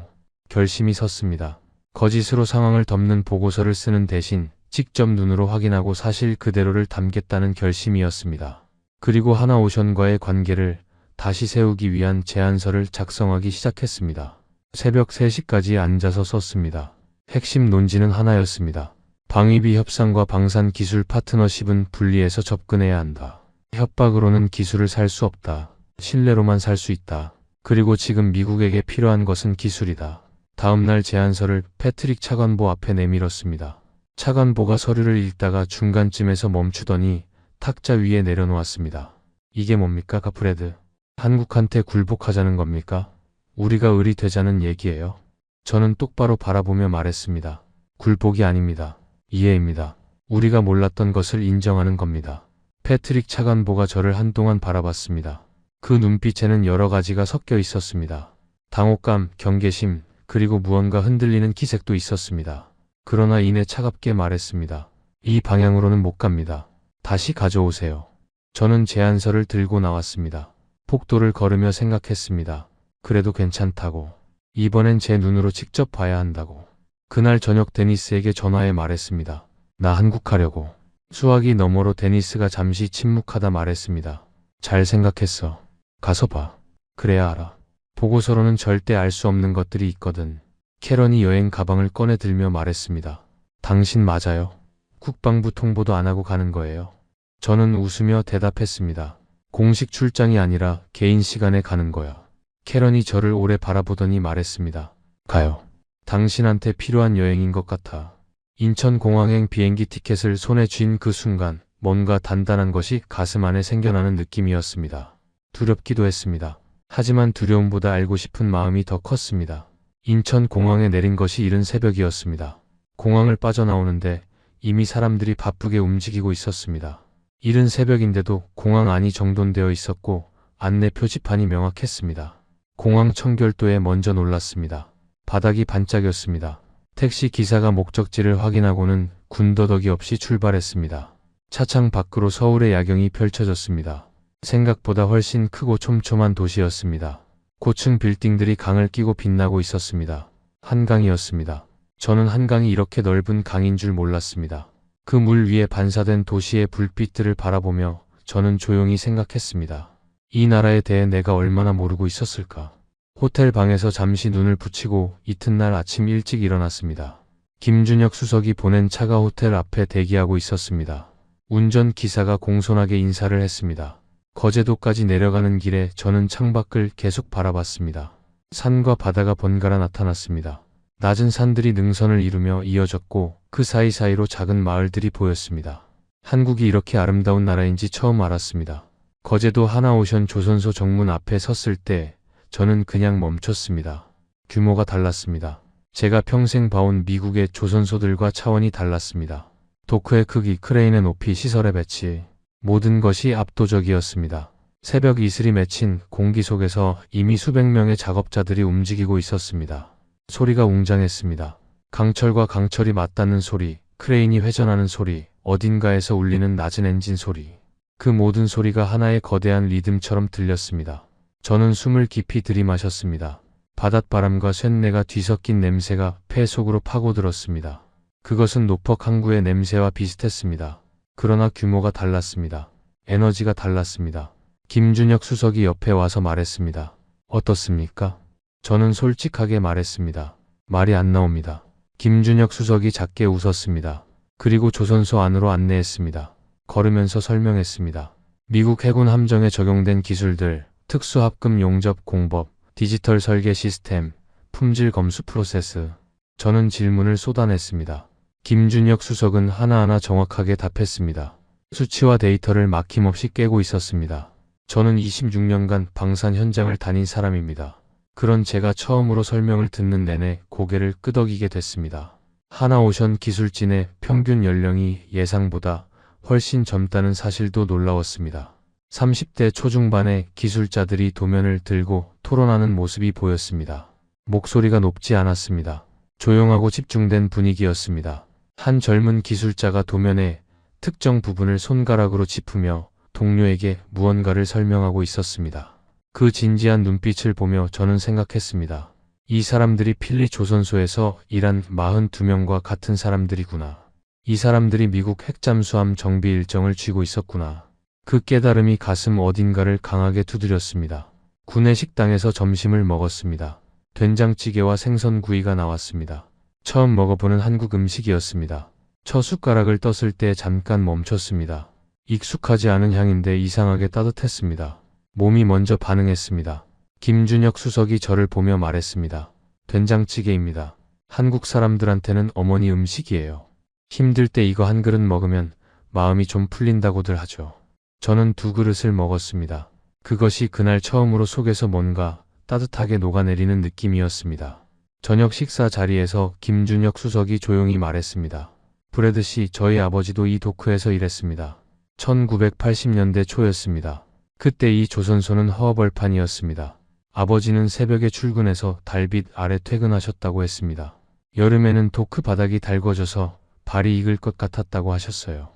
결심이 섰습니다. 거짓으로 상황을 덮는 보고서를 쓰는 대신 직접 눈으로 확인하고 사실 그대로를 담겠다는 결심이었습니다. 그리고 하나오션과의 관계를 다시 세우기 위한 제안서를 작성하기 시작했습니다. 새벽 3시까지 앉아서 썼습니다. 핵심 논지는 하나였습니다. 방위비 협상과 방산 기술 파트너십은 분리해서 접근해야 한다. 협박으로는 기술을 살 수 없다. 신뢰로만 살 수 있다. 그리고 지금 미국에게 필요한 것은 기술이다. 다음날 제안서를 패트릭 차관보 앞에 내밀었습니다. 차관보가 서류를 읽다가 중간쯤에서 멈추더니 탁자 위에 내려놓았습니다. 이게 뭡니까, 브래드? 한국한테 굴복하자는 겁니까? 우리가 을이 되자는 얘기예요? 저는 똑바로 바라보며 말했습니다. 굴복이 아닙니다. 이해입니다. 우리가 몰랐던 것을 인정하는 겁니다. 패트릭 차관보가 저를 한동안 바라봤습니다. 그 눈빛에는 여러 가지가 섞여 있었습니다. 당혹감, 경계심, 그리고 무언가 흔들리는 기색도 있었습니다. 그러나 이내 차갑게 말했습니다. 이 방향으로는 못 갑니다. 다시 가져오세요. 저는 제안서를 들고 나왔습니다. 폭도를 걸으며 생각했습니다. 그래도 괜찮다고. 이번엔 제 눈으로 직접 봐야 한다고. 그날 저녁 데니스에게 전화해 말했습니다. 나 한국 가려고. 수화기 너머로 데니스가 잠시 침묵하다 말했습니다. 잘 생각했어. 가서 봐. 그래야 알아. 보고서로는 절대 알 수 없는 것들이 있거든. 캐런이 여행 가방을 꺼내 들며 말했습니다. 당신 맞아요. 국방부 통보도 안 하고 가는 거예요. 저는 웃으며 대답했습니다. 공식 출장이 아니라 개인 시간에 가는 거야. 캐런이 저를 오래 바라보더니 말했습니다. 가요. 당신한테 필요한 여행인 것 같아. 인천공항행 비행기 티켓을 손에 쥔 그 순간 뭔가 단단한 것이 가슴 안에 생겨나는 느낌이었습니다. 두렵기도 했습니다. 하지만 두려움보다 알고 싶은 마음이 더 컸습니다. 인천공항에 내린 것이 이른 새벽이었습니다. 공항을 빠져나오는데 이미 사람들이 바쁘게 움직이고 있었습니다. 이른 새벽인데도 공항 안이 정돈되어 있었고 안내 표지판이 명확했습니다. 공항 청결도에 먼저 놀랐습니다. 바닥이 반짝였습니다. 택시 기사가 목적지를 확인하고는 군더더기 없이 출발했습니다. 차창 밖으로 서울의 야경이 펼쳐졌습니다. 생각보다 훨씬 크고 촘촘한 도시였습니다. 고층 빌딩들이 강을 끼고 빛나고 있었습니다. 한강이었습니다. 저는 한강이 이렇게 넓은 강인 줄 몰랐습니다. 그 물 위에 반사된 도시의 불빛들을 바라보며 저는 조용히 생각했습니다. 이 나라에 대해 내가 얼마나 모르고 있었을까. 호텔 방에서 잠시 눈을 붙이고 이튿날 아침 일찍 일어났습니다. 김준혁 수석이 보낸 차가 호텔 앞에 대기하고 있었습니다. 운전기사가 공손하게 인사를 했습니다. 거제도까지 내려가는 길에 저는 창밖을 계속 바라봤습니다. 산과 바다가 번갈아 나타났습니다. 낮은 산들이 능선을 이루며 이어졌고 그 사이사이로 작은 마을들이 보였습니다. 한국이 이렇게 아름다운 나라인지 처음 알았습니다. 거제도 하나오션 조선소 정문 앞에 섰을 때 저는 그냥 멈췄습니다. 규모가 달랐습니다. 제가 평생 봐온 미국의 조선소들과 차원이 달랐습니다. 도크의 크기, 크레인의 높이, 시설의 배치, 모든 것이 압도적이었습니다. 새벽 이슬이 맺힌 공기 속에서 이미 수백 명의 작업자들이 움직이고 있었습니다. 소리가 웅장했습니다. 강철과 강철이 맞닿는 소리, 크레인이 회전하는 소리, 어딘가에서 울리는 낮은 엔진 소리. 그 모든 소리가 하나의 거대한 리듬처럼 들렸습니다. 저는 숨을 깊이 들이마셨습니다. 바닷바람과 쇳내가 뒤섞인 냄새가 폐 속으로 파고들었습니다. 그것은 노퍽 항구의 냄새와 비슷했습니다. 그러나 규모가 달랐습니다. 에너지가 달랐습니다. 김준혁 수석이 옆에 와서 말했습니다. 어떻습니까? 저는 솔직하게 말했습니다. 말이 안 나옵니다. 김준혁 수석이 작게 웃었습니다. 그리고 조선소 안으로 안내했습니다. 걸으면서 설명했습니다. 미국 해군 함정에 적용된 기술들, 특수합금 용접 공법, 디지털 설계 시스템, 품질 검수 프로세스. 저는 질문을 쏟아냈습니다. 김준혁 수석은 하나하나 정확하게 답했습니다. 수치와 데이터를 막힘없이 깨고 있었습니다. 저는 26년간 방산 현장을 다닌 사람입니다. 그런 제가 처음으로 설명을 듣는 내내 고개를 끄덕이게 됐습니다. 하나오션 기술진의 평균 연령이 예상보다 훨씬 젊다는 사실도 놀라웠습니다. 30대 초중반의 기술자들이 도면을 들고 토론하는 모습이 보였습니다. 목소리가 높지 않았습니다. 조용하고 집중된 분위기였습니다. 한 젊은 기술자가 도면의 특정 부분을 손가락으로 짚으며 동료에게 무언가를 설명하고 있었습니다. 그 진지한 눈빛을 보며 저는 생각했습니다. 이 사람들이 필리 조선소에서 일한 42명과 같은 사람들이구나. 이 사람들이 미국 핵잠수함 정비 일정을 쥐고 있었구나. 그 깨달음이 가슴 어딘가를 강하게 두드렸습니다. 군내 식당에서 점심을 먹었습니다. 된장찌개와 생선구이가 나왔습니다. 처음 먹어보는 한국 음식이었습니다. 첫 숟가락을 떴을 때 잠깐 멈췄습니다. 익숙하지 않은 향인데 이상하게 따뜻했습니다. 몸이 먼저 반응했습니다. 김준혁 수석이 저를 보며 말했습니다. 된장찌개입니다. 한국 사람들한테는 어머니 음식이에요. 힘들 때 이거 한 그릇 먹으면 마음이 좀 풀린다고들 하죠. 저는 2그릇을 먹었습니다. 그것이 그날 처음으로 속에서 뭔가 따뜻하게 녹아내리는 느낌이었습니다. 저녁 식사 자리에서 김준혁 수석이 조용히 말했습니다. 브래드 씨, 저희 아버지도 이 도크에서 일했습니다. 1980년대 초였습니다. 그때 이 조선소는 허허벌판이었습니다. 아버지는 새벽에 출근해서 달빛 아래 퇴근하셨다고 했습니다. 여름에는 도크 바닥이 달궈져서 발이 익을 것 같았다고 하셨어요.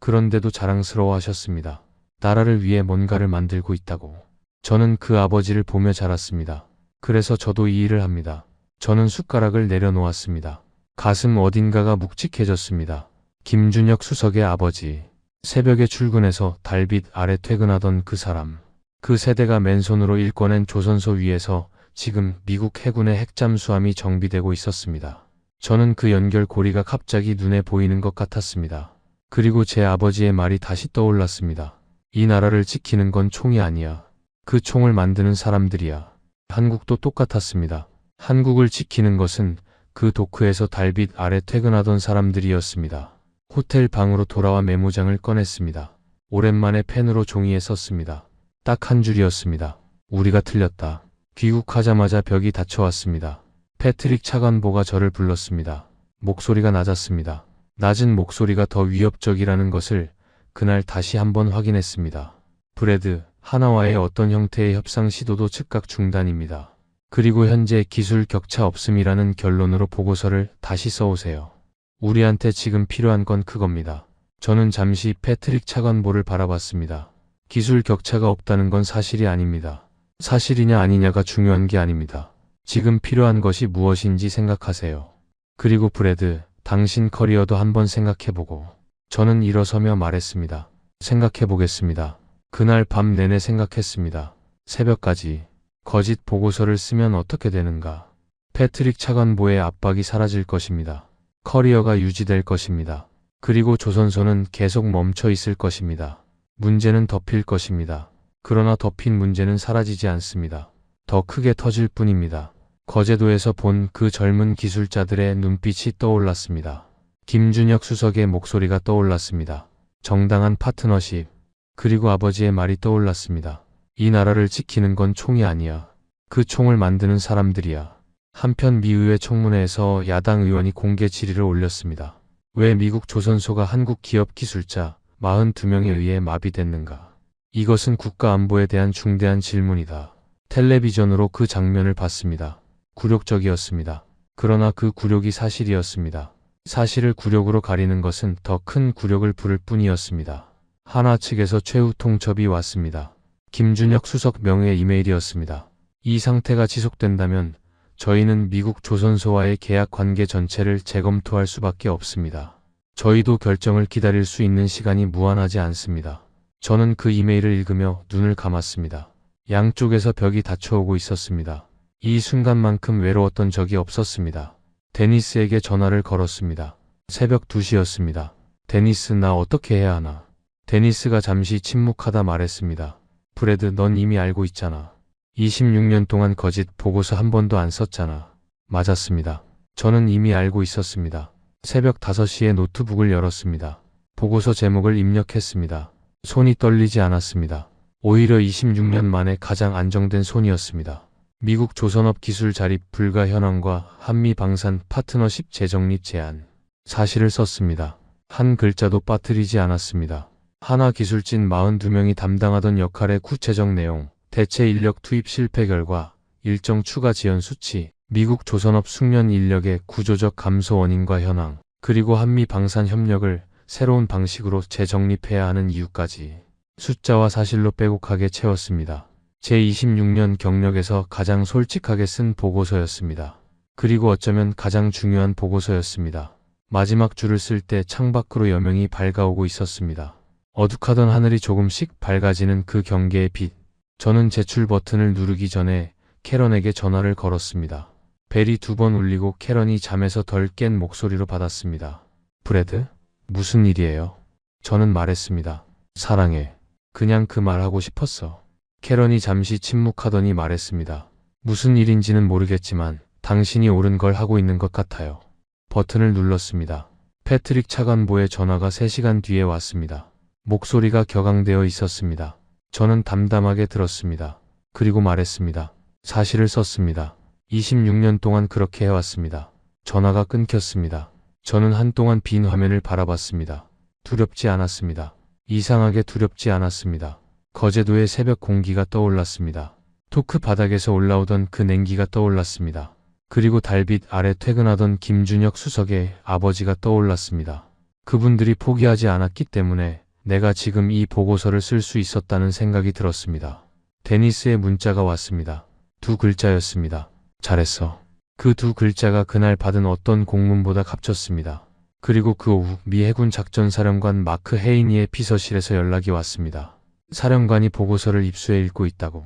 그런데도 자랑스러워 하셨습니다. 나라를 위해 뭔가를 만들고 있다고. 저는 그 아버지를 보며 자랐습니다. 그래서 저도 이 일을 합니다. 저는 숟가락을 내려놓았습니다. 가슴 어딘가가 묵직해졌습니다. 김준혁 수석의 아버지. 새벽에 출근해서 달빛 아래 퇴근하던 그 사람. 그 세대가 맨손으로 일궈낸 조선소 위에서 지금 미국 해군의 핵잠수함이 정비되고 있었습니다. 저는 그 연결고리가 갑자기 눈에 보이는 것 같았습니다. 그리고 제 아버지의 말이 다시 떠올랐습니다. 이 나라를 지키는 건 총이 아니야. 그 총을 만드는 사람들이야. 한국도 똑같았습니다. 한국을 지키는 것은 그 도크에서 달빛 아래 퇴근하던 사람들이었습니다. 호텔 방으로 돌아와 메모장을 꺼냈습니다. 오랜만에 펜으로 종이에 썼습니다. 딱 한 줄이었습니다. 우리가 틀렸다. 귀국하자마자 벽이 닫혀왔습니다. 패트릭 차관보가 저를 불렀습니다. 목소리가 낮았습니다. 낮은 목소리가 더 위협적이라는 것을 그날 다시 한번 확인했습니다. 브래드, 하나와의 어떤 형태의 협상 시도도 즉각 중단입니다. 그리고 현재 기술 격차 없음이라는 결론으로 보고서를 다시 써오세요. 우리한테 지금 필요한 건 그겁니다. 저는 잠시 패트릭 차관보를 바라봤습니다. 기술 격차가 없다는 건 사실이 아닙니다. 사실이냐 아니냐가 중요한 게 아닙니다. 지금 필요한 것이 무엇인지 생각하세요. 그리고 브래드, 당신 커리어도 한번 생각해보고. 저는 일어서며 말했습니다. 생각해보겠습니다. 그날 밤 내내 생각했습니다. 새벽까지. 거짓 보고서를 쓰면 어떻게 되는가. 패트릭 차관보의 압박이 사라질 것입니다. 커리어가 유지될 것입니다. 그리고 조선소는 계속 멈춰 있을 것입니다. 문제는 덮일 것입니다. 그러나 덮인 문제는 사라지지 않습니다. 더 크게 터질 뿐입니다. 거제도에서 본 그 젊은 기술자들의 눈빛이 떠올랐습니다. 김준혁 수석의 목소리가 떠올랐습니다. 정당한 파트너십. 그리고 아버지의 말이 떠올랐습니다. 이 나라를 지키는 건 총이 아니야. 그 총을 만드는 사람들이야. 한편 미의회 청문회에서 야당 의원이 공개 질의를 올렸습니다. 왜 미국 조선소가 한국 기업 기술자 42명에 의해 마비됐는가? 이것은 국가 안보에 대한 중대한 질문이다. 텔레비전으로 그 장면을 봤습니다. 굴욕적이었습니다. 그러나 그 굴욕이 사실이었습니다. 사실을 굴욕으로 가리는 것은 더 큰 굴욕을 부를 뿐이었습니다. 하나 측에서 최후 통첩이 왔습니다. 김준혁 수석 명의의 이메일이었습니다. 이 상태가 지속된다면 저희는 미국 조선소와의 계약 관계 전체를 재검토할 수밖에 없습니다. 저희도 결정을 기다릴 수 있는 시간이 무한하지 않습니다. 저는 그 이메일을 읽으며 눈을 감았습니다. 양쪽에서 벽이 닫혀오고 있었습니다. 이 순간만큼 외로웠던 적이 없었습니다. 데니스에게 전화를 걸었습니다. 새벽 2시였습니다. 데니스, 나 어떻게 해야 하나? 데니스가 잠시 침묵하다 말했습니다. 브래드, 넌 이미 알고 있잖아. 26년 동안 거짓 보고서 한 번도 안 썼잖아. 맞았습니다. 저는 이미 알고 있었습니다. 새벽 5시에 노트북을 열었습니다. 보고서 제목을 입력했습니다. 손이 떨리지 않았습니다. 오히려 26년 만에 가장 안정된 손이었습니다. 미국 조선업 기술 자립 불가 현황과 한미 방산 파트너십 재정립 제안. 사실을 썼습니다. 한 글자도 빠뜨리지 않았습니다. 한화 기술진 42명이 담당하던 역할의 구체적 내용, 대체 인력 투입 실패 결과, 일정 추가 지원 수치, 미국 조선업 숙련 인력의 구조적 감소 원인과 현황, 그리고 한미 방산 협력을 새로운 방식으로 재정립해야 하는 이유까지 숫자와 사실로 빼곡하게 채웠습니다. 제 26년 경력에서 가장 솔직하게 쓴 보고서였습니다. 그리고 어쩌면 가장 중요한 보고서였습니다. 마지막 줄을 쓸 때 창밖으로 여명이 밝아오고 있었습니다. 어둑하던 하늘이 조금씩 밝아지는 그 경계의 빛. 저는 제출 버튼을 누르기 전에 캐런에게 전화를 걸었습니다. 벨이 2번 울리고 캐런이 잠에서 덜 깬 목소리로 받았습니다. 브래드? 무슨 일이에요? 저는 말했습니다. 사랑해. 그냥 그 말하고 싶었어. 캐런이 잠시 침묵하더니 말했습니다. 무슨 일인지는 모르겠지만 당신이 옳은 걸 하고 있는 것 같아요. 버튼을 눌렀습니다. 패트릭 차관보의 전화가 3시간 뒤에 왔습니다. 목소리가 격앙되어 있었습니다. 저는 담담하게 들었습니다. 그리고 말했습니다. 사실을 썼습니다. 26년 동안 그렇게 해왔습니다. 전화가 끊겼습니다. 저는 한동안 빈 화면을 바라봤습니다. 두렵지 않았습니다. 이상하게 두렵지 않았습니다. 거제도의 새벽 공기가 떠올랐습니다. 토크 바닥에서 올라오던 그 냉기가 떠올랐습니다. 그리고 달빛 아래 퇴근하던 김준혁 수석의 아버지가 떠올랐습니다. 그분들이 포기하지 않았기 때문에 내가 지금 이 보고서를 쓸 수 있었다는 생각이 들었습니다. 데니스의 문자가 왔습니다. 2글자였습니다. 잘했어. 그 2글자가 그날 받은 어떤 공문보다 값졌습니다. 그리고 그 오후 미 해군 작전사령관 마크 헤이니의 비서실에서 연락이 왔습니다. 사령관이 보고서를 입수해 읽고 있다고.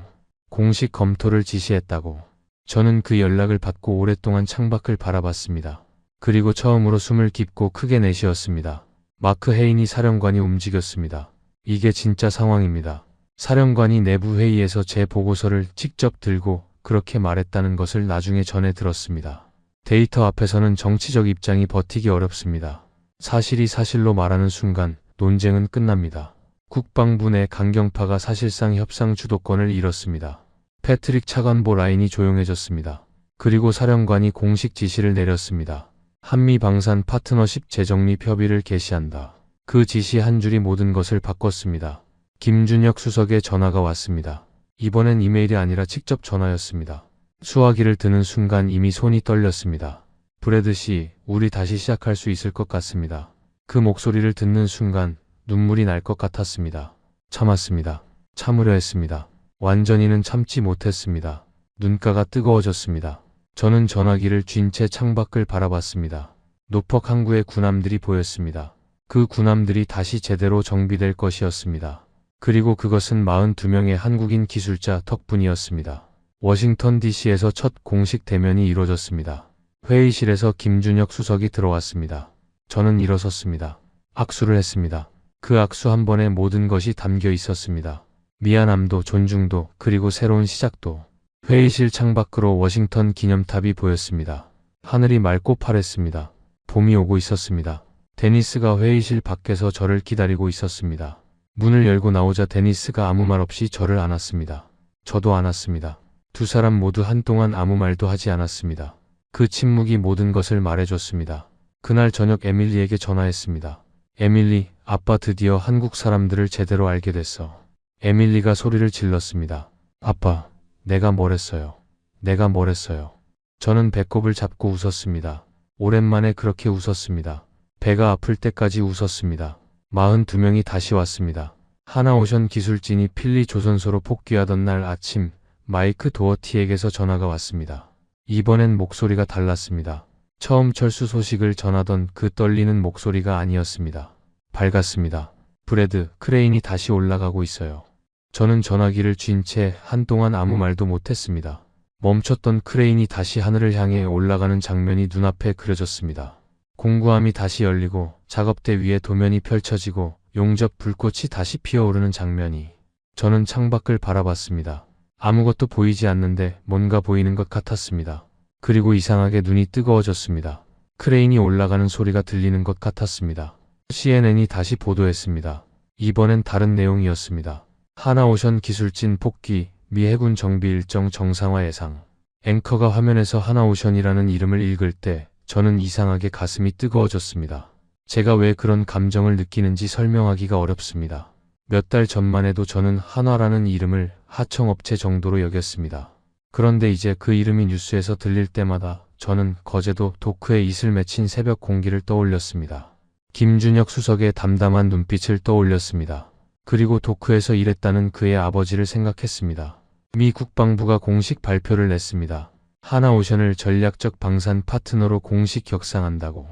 공식 검토를 지시했다고. 저는 그 연락을 받고 오랫동안 창밖을 바라봤습니다. 그리고 처음으로 숨을 깊고 크게 내쉬었습니다. 마크 헤이니 사령관이 움직였습니다. 이게 진짜 상황입니다. 사령관이 내부 회의에서 제 보고서를 직접 들고 그렇게 말했다는 것을 나중에 전해 들었습니다. 데이터 앞에서는 정치적 입장이 버티기 어렵습니다. 사실이 사실로 말하는 순간 논쟁은 끝납니다. 국방부 내 강경파가 사실상 협상 주도권을 잃었습니다. 패트릭 차관보 라인이 조용해졌습니다. 그리고 사령관이 공식 지시를 내렸습니다. 한미 방산 파트너십 재정립 협의를 개시한다. 그 지시 한 줄이 모든 것을 바꿨습니다. 김준혁 수석의 전화가 왔습니다. 이번엔 이메일이 아니라 직접 전화였습니다. 수화기를 드는 순간 이미 손이 떨렸습니다. 브래드 씨, 우리 다시 시작할 수 있을 것 같습니다. 그 목소리를 듣는 순간 눈물이 날 것 같았습니다. 참았습니다. 참으려 했습니다. 완전히는 참지 못했습니다. 눈가가 뜨거워졌습니다. 저는 전화기를 쥔 채 창밖을 바라봤습니다. 노퍽 항구의 군함들이 보였습니다. 그 군함들이 다시 제대로 정비될 것이었습니다. 그리고 그것은 42명의 한국인 기술자 덕분이었습니다. 워싱턴 DC에서 첫 공식 대면이 이루어졌습니다. 회의실에서 김준혁 수석이 들어왔습니다. 저는 일어섰습니다. 악수를 했습니다. 그 악수 한 번에 모든 것이 담겨 있었습니다. 미안함도 존중도 그리고 새로운 시작도. 회의실 창밖으로 워싱턴 기념탑이 보였습니다. 하늘이 맑고 파랬습니다. 봄이 오고 있었습니다. 데니스가 회의실 밖에서 저를 기다리고 있었습니다. 문을 열고 나오자 데니스가 아무 말 없이 저를 안았습니다. 저도 안았습니다. 두 사람 모두 한동안 아무 말도 하지 않았습니다. 그 침묵이 모든 것을 말해줬습니다. 그날 저녁 에밀리에게 전화했습니다. 에밀리, 아빠 드디어 한국 사람들을 제대로 알게 됐어. 에밀리가 소리를 질렀습니다. 아빠, 내가 뭘 했어요? 내가 뭘 했어요? 저는 배꼽을 잡고 웃었습니다. 오랜만에 그렇게 웃었습니다. 배가 아플 때까지 웃었습니다. 42명이 다시 왔습니다. 하나오션 기술진이 필리 조선소로 복귀하던 날 아침 마이크 도어티에게서 전화가 왔습니다. 이번엔 목소리가 달랐습니다. 처음 철수 소식을 전하던 그 떨리는 목소리가 아니었습니다. 밝았습니다. 브래드, 크레인이 다시 올라가고 있어요. 저는 전화기를 쥔 채 한동안 아무 말도 못했습니다. 멈췄던 크레인이 다시 하늘을 향해 올라가는 장면이 눈앞에 그려졌습니다. 공구함이 다시 열리고 작업대 위에 도면이 펼쳐지고 용접 불꽃이 다시 피어오르는 장면이. 저는 창밖을 바라봤습니다. 아무것도 보이지 않는데 뭔가 보이는 것 같았습니다. 그리고 이상하게 눈이 뜨거워졌습니다. 크레인이 올라가는 소리가 들리는 것 같았습니다. CNN이 다시 보도했습니다. 이번엔 다른 내용이었습니다. 하나오션 기술진 복귀, 미 해군 정비 일정 정상화 예상. 앵커가 화면에서 하나오션이라는 이름을 읽을 때 저는 이상하게 가슴이 뜨거워졌습니다. 제가 왜 그런 감정을 느끼는지 설명하기가 어렵습니다. 몇 달 전만 해도 저는 한화라는 이름을 하청업체 정도로 여겼습니다. 그런데 이제 그 이름이 뉴스에서 들릴 때마다 저는 거제도 도크에 이슬 맺힌 새벽 공기를 떠올렸습니다. 김준혁 수석의 담담한 눈빛을 떠올렸습니다. 그리고 도크에서 일했다는 그의 아버지를 생각했습니다. 미 국방부가 공식 발표를 냈습니다. 하나오션을 전략적 방산 파트너로 공식 격상한다고.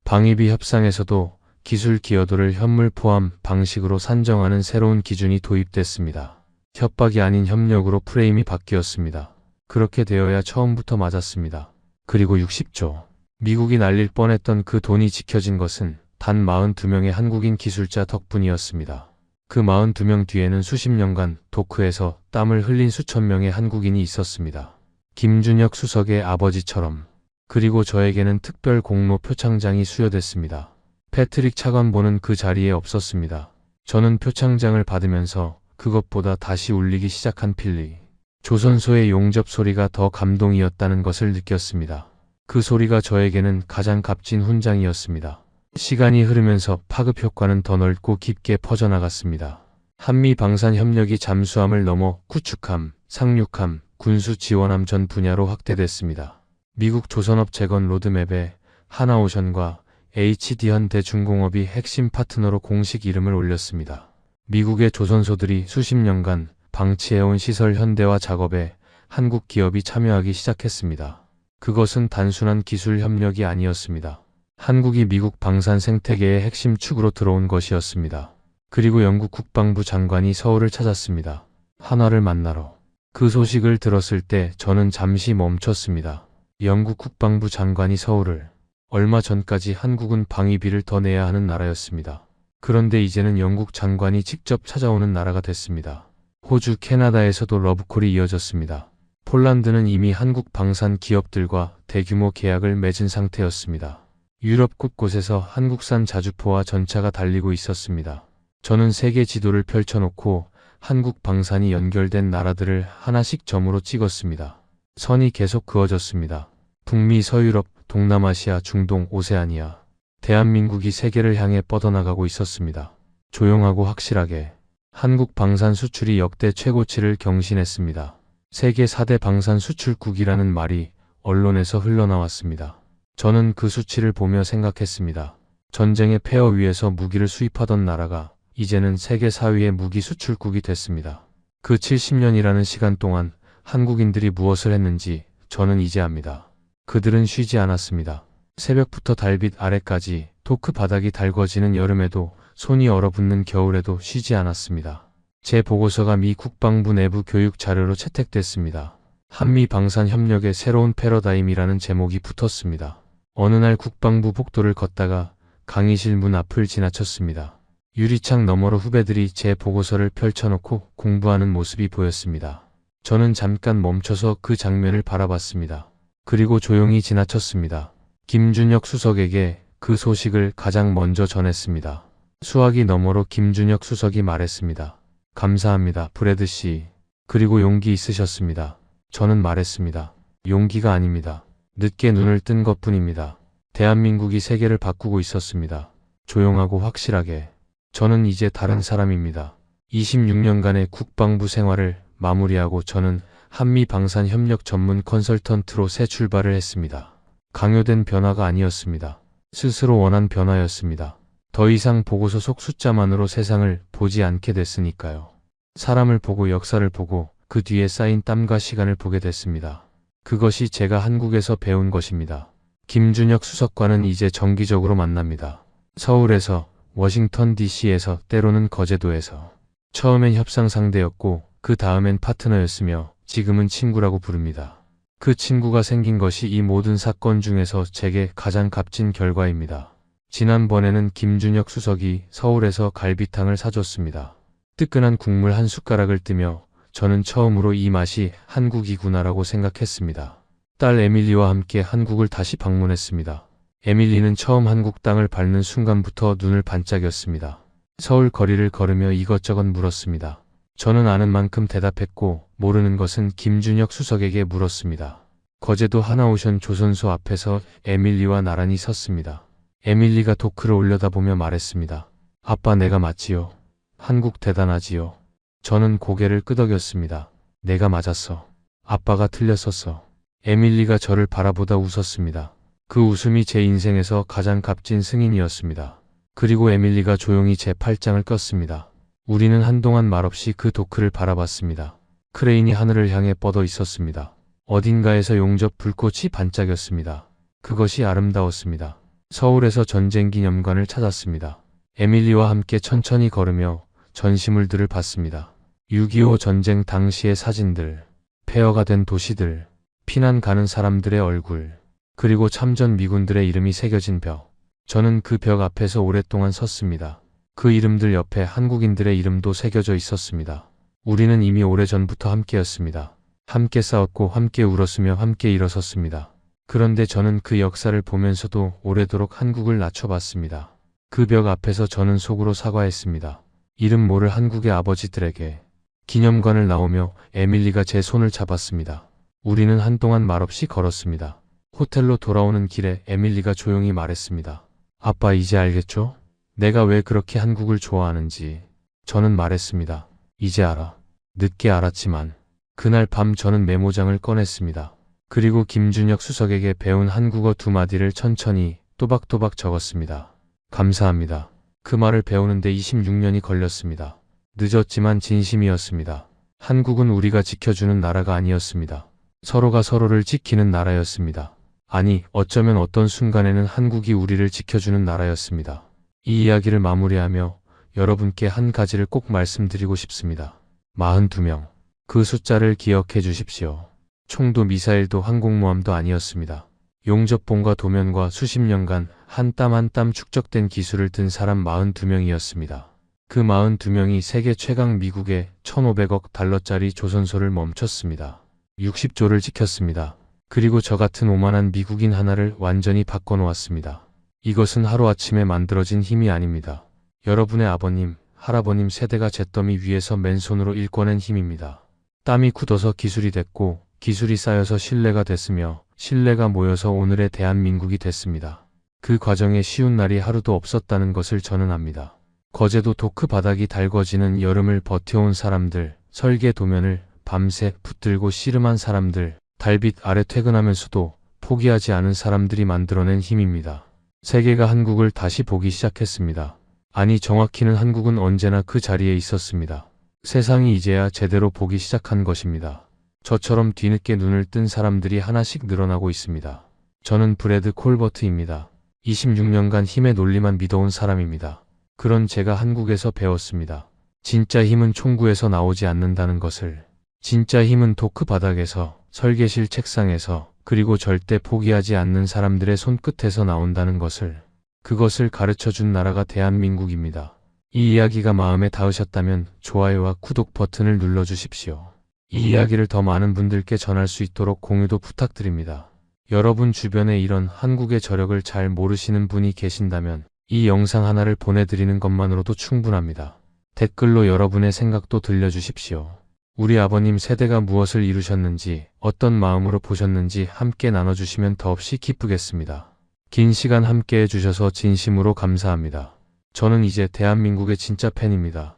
방위비 협상에서도 기술 기여도를 현물 포함 방식으로 산정하는 새로운 기준이 도입됐습니다. 협박이 아닌 협력으로 프레임이 바뀌었습니다. 그렇게 되어야 처음부터 맞았습니다. 그리고 60조. 미국이 날릴 뻔했던 그 돈이 지켜진 것은 단 42명의 한국인 기술자 덕분이었습니다. 그 42명 뒤에는 수십 년간 도크에서 땀을 흘린 수천 명의 한국인이 있었습니다. 김준혁 수석의 아버지처럼. 그리고 저에게는 특별 공로 표창장이 수여됐습니다. 패트릭 차관보는 그 자리에 없었습니다. 저는 표창장을 받으면서 그것보다 다시 울리기 시작한 필리 조선소의 용접 소리가 더 감동이었다는 것을 느꼈습니다. 그 소리가 저에게는 가장 값진 훈장이었습니다. 시간이 흐르면서 파급 효과는 더 넓고 깊게 퍼져나갔습니다. 한미 방산 협력이 잠수함을 넘어 구축함, 상륙함, 군수 지원함 전 분야로 확대됐습니다. 미국 조선업 재건 로드맵에 하나오션과 HD현대중공업이 핵심 파트너로 공식 이름을 올렸습니다. 미국의 조선소들이 수십 년간 방치해온 시설 현대화 작업에 한국 기업이 참여하기 시작했습니다. 그것은 단순한 기술 협력이 아니었습니다. 한국이 미국 방산 생태계의 핵심 축으로 들어온 것이었습니다. 그리고 영국 국방부 장관이 서울을 찾았습니다. 한화를 만나러. 그 소식을 들었을 때 저는 잠시 멈췄습니다. 영국 국방부 장관이 서울을. 얼마 전까지 한국은 방위비를 더 내야 하는 나라였습니다. 그런데 이제는 영국 장관이 직접 찾아오는 나라가 됐습니다. 호주, 캐나다에서도 러브콜이 이어졌습니다. 폴란드는 이미 한국 방산 기업들과 대규모 계약을 맺은 상태였습니다. 유럽 곳곳에서 한국산 자주포와 전차가 달리고 있었습니다. 저는 세계 지도를 펼쳐놓고 한국 방산이 연결된 나라들을 하나씩 점으로 찍었습니다. 선이 계속 그어졌습니다. 북미, 서유럽, 동남아시아, 중동, 오세아니아. 대한민국이 세계를 향해 뻗어나가고 있었습니다. 조용하고 확실하게. 한국 방산 수출이 역대 최고치를 경신했습니다. 세계 4대 방산 수출국이라는 말이 언론에서 흘러나왔습니다. 저는 그 수치를 보며 생각했습니다. 전쟁의 폐허 위에서 무기를 수입하던 나라가 이제는 세계 4위의 무기 수출국이 됐습니다. 그 70년이라는 시간 동안 한국인들이 무엇을 했는지 저는 이제 압니다. 그들은 쉬지 않았습니다. 새벽부터 달빛 아래까지 도크 바닥이 달궈지는 여름에도 손이 얼어붙는 겨울에도 쉬지 않았습니다. 제 보고서가 미 국방부 내부 교육 자료로 채택됐습니다. 한미 방산 협력의 새로운 패러다임이라는 제목이 붙었습니다. 어느 날 국방부 복도를 걷다가 강의실 문 앞을 지나쳤습니다. 유리창 너머로 후배들이 제 보고서를 펼쳐놓고 공부하는 모습이 보였습니다. 저는 잠깐 멈춰서 그 장면을 바라봤습니다. 그리고 조용히 지나쳤습니다. 김준혁 수석에게 그 소식을 가장 먼저 전했습니다. 수화기 너머로 김준혁 수석이 말했습니다. 감사합니다, 브래드 씨. 그리고 용기 있으셨습니다. 저는 말했습니다. 용기가 아닙니다. 늦게 눈을 뜬 것뿐입니다. 대한민국이 세계를 바꾸고 있었습니다. 조용하고 확실하게. 저는 이제 다른 사람입니다. 26년간의 국방부 생활을 마무리하고 저는 한미 방산 협력 전문 컨설턴트로 새 출발을 했습니다. 강요된 변화가 아니었습니다. 스스로 원한 변화였습니다. 더 이상 보고서 속 숫자만으로 세상을 보지 않게 됐으니까요. 사람을 보고 역사를 보고 그 뒤에 쌓인 땀과 시간을 보게 됐습니다. 그것이 제가 한국에서 배운 것입니다. 김준혁 수석과는 이제 정기적으로 만납니다. 서울에서, 워싱턴 DC에서, 때로는 거제도에서. 처음엔 협상 상대였고 그 다음엔 파트너였으며 지금은 친구라고 부릅니다. 그 친구가 생긴 것이 이 모든 사건 중에서 제게 가장 값진 결과입니다. 지난번에는 김준혁 수석이 서울에서 갈비탕을 사줬습니다. 뜨끈한 국물 한 숟가락을 뜨며 저는 처음으로 이 맛이 한국이구나라고 생각했습니다. 딸 에밀리와 함께 한국을 다시 방문했습니다. 에밀리는 처음 한국 땅을 밟는 순간부터 눈을 반짝였습니다. 서울 거리를 걸으며 이것저것 물었습니다. 저는 아는 만큼 대답했고 모르는 것은 김준혁 수석에게 물었습니다. 거제도 하나오션 조선소 앞에서 에밀리와 나란히 섰습니다. 에밀리가 토크를 올려다보며 말했습니다. 아빠, 내가 맞지요. 한국 대단하지요. 저는 고개를 끄덕였습니다. 내가 맞았어. 아빠가 틀렸었어. 에밀리가 저를 바라보다 웃었습니다. 그 웃음이 제 인생에서 가장 값진 승인이었습니다. 그리고 에밀리가 조용히 제 팔짱을 꼈습니다. 우리는 한동안 말없이 그 도크를 바라봤습니다. 크레인이 하늘을 향해 뻗어 있었습니다. 어딘가에서 용접 불꽃이 반짝였습니다. 그것이 아름다웠습니다. 서울에서 전쟁기념관을 찾았습니다. 에밀리와 함께 천천히 걸으며 전시물들을 봤습니다. 6.25 전쟁 당시의 사진들, 폐허가 된 도시들, 피난 가는 사람들의 얼굴, 그리고 참전 미군들의 이름이 새겨진 벽. 저는 그 벽 앞에서 오랫동안 섰습니다. 그 이름들 옆에 한국인들의 이름도 새겨져 있었습니다. 우리는 이미 오래전부터 함께였습니다. 함께 싸웠고 함께 울었으며 함께 일어섰습니다. 그런데 저는 그 역사를 보면서도 오래도록 한국을 낮춰봤습니다. 그 벽 앞에서 저는 속으로 사과했습니다. 이름 모를 한국의 아버지들에게. 기념관을 나오며 에밀리가 제 손을 잡았습니다. 우리는 한동안 말없이 걸었습니다. 호텔로 돌아오는 길에 에밀리가 조용히 말했습니다. 아빠, 이제 알겠죠? 내가 왜 그렇게 한국을 좋아하는지. 저는 말했습니다. 이제 알아. 늦게 알았지만. 그날 밤 저는 메모장을 꺼냈습니다. 그리고 김준혁 수석에게 배운 한국어 2마디를 천천히 또박또박 적었습니다. 감사합니다. 그 말을 배우는데 26년이 걸렸습니다. 늦었지만 진심이었습니다. 한국은 우리가 지켜주는 나라가 아니었습니다. 서로가 서로를 지키는 나라였습니다. 아니, 어쩌면 어떤 순간에는 한국이 우리를 지켜주는 나라였습니다. 이 이야기를 마무리하며 여러분께 한 가지를 꼭 말씀드리고 싶습니다. 42명. 그 숫자를 기억해 주십시오. 총도 미사일도 항공모함도 아니었습니다. 용접봉과 도면과 수십 년간 한 땀 한 땀 축적된 기술을 든 사람 42명이었습니다. 그 42명이 세계 최강 미국의 1,500억 달러짜리 조선소를 멈췄습니다. 60조를 지켰습니다. 그리고 저 같은 오만한 미국인 하나를 완전히 바꿔놓았습니다. 이것은 하루아침에 만들어진 힘이 아닙니다. 여러분의 아버님, 할아버님 세대가 잿더미 위에서 맨손으로 일궈낸 힘입니다. 땀이 굳어서 기술이 됐고 기술이 쌓여서 신뢰가 됐으며 신뢰가 모여서 오늘의 대한민국이 됐습니다. 그 과정에 쉬운 날이 하루도 없었다는 것을 저는 압니다. 거제도 도크 바닥이 달궈지는 여름을 버텨온 사람들, 설계 도면을 밤새 붙들고 씨름한 사람들, 달빛 아래 퇴근하면서도 포기하지 않은 사람들이 만들어낸 힘입니다. 세계가 한국을 다시 보기 시작했습니다. 아니, 정확히는 한국은 언제나 그 자리에 있었습니다. 세상이 이제야 제대로 보기 시작한 것입니다. 저처럼 뒤늦게 눈을 뜬 사람들이 하나씩 늘어나고 있습니다. 저는 브래드 콜버트입니다. 26년간 힘의 논리만 믿어온 사람입니다. 그런 제가 한국에서 배웠습니다. 진짜 힘은 총구에서 나오지 않는다는 것을. 진짜 힘은 도크 바닥에서, 설계실 책상에서, 그리고 절대 포기하지 않는 사람들의 손끝에서 나온다는 것을. 그것을 가르쳐준 나라가 대한민국입니다. 이 이야기가 마음에 닿으셨다면 좋아요와 구독 버튼을 눌러주십시오. 이 이야기를 더 많은 분들께 전할 수 있도록 공유도 부탁드립니다. 여러분 주변에 이런 한국의 저력을 잘 모르시는 분이 계신다면 이 영상 하나를 보내드리는 것만으로도 충분합니다. 댓글로 여러분의 생각도 들려주십시오. 우리 아버님 세대가 무엇을 이루셨는지, 어떤 마음으로 보셨는지 함께 나눠주시면 더없이 기쁘겠습니다. 긴 시간 함께 해주셔서 진심으로 감사합니다. 저는 이제 대한민국의 진짜 팬입니다.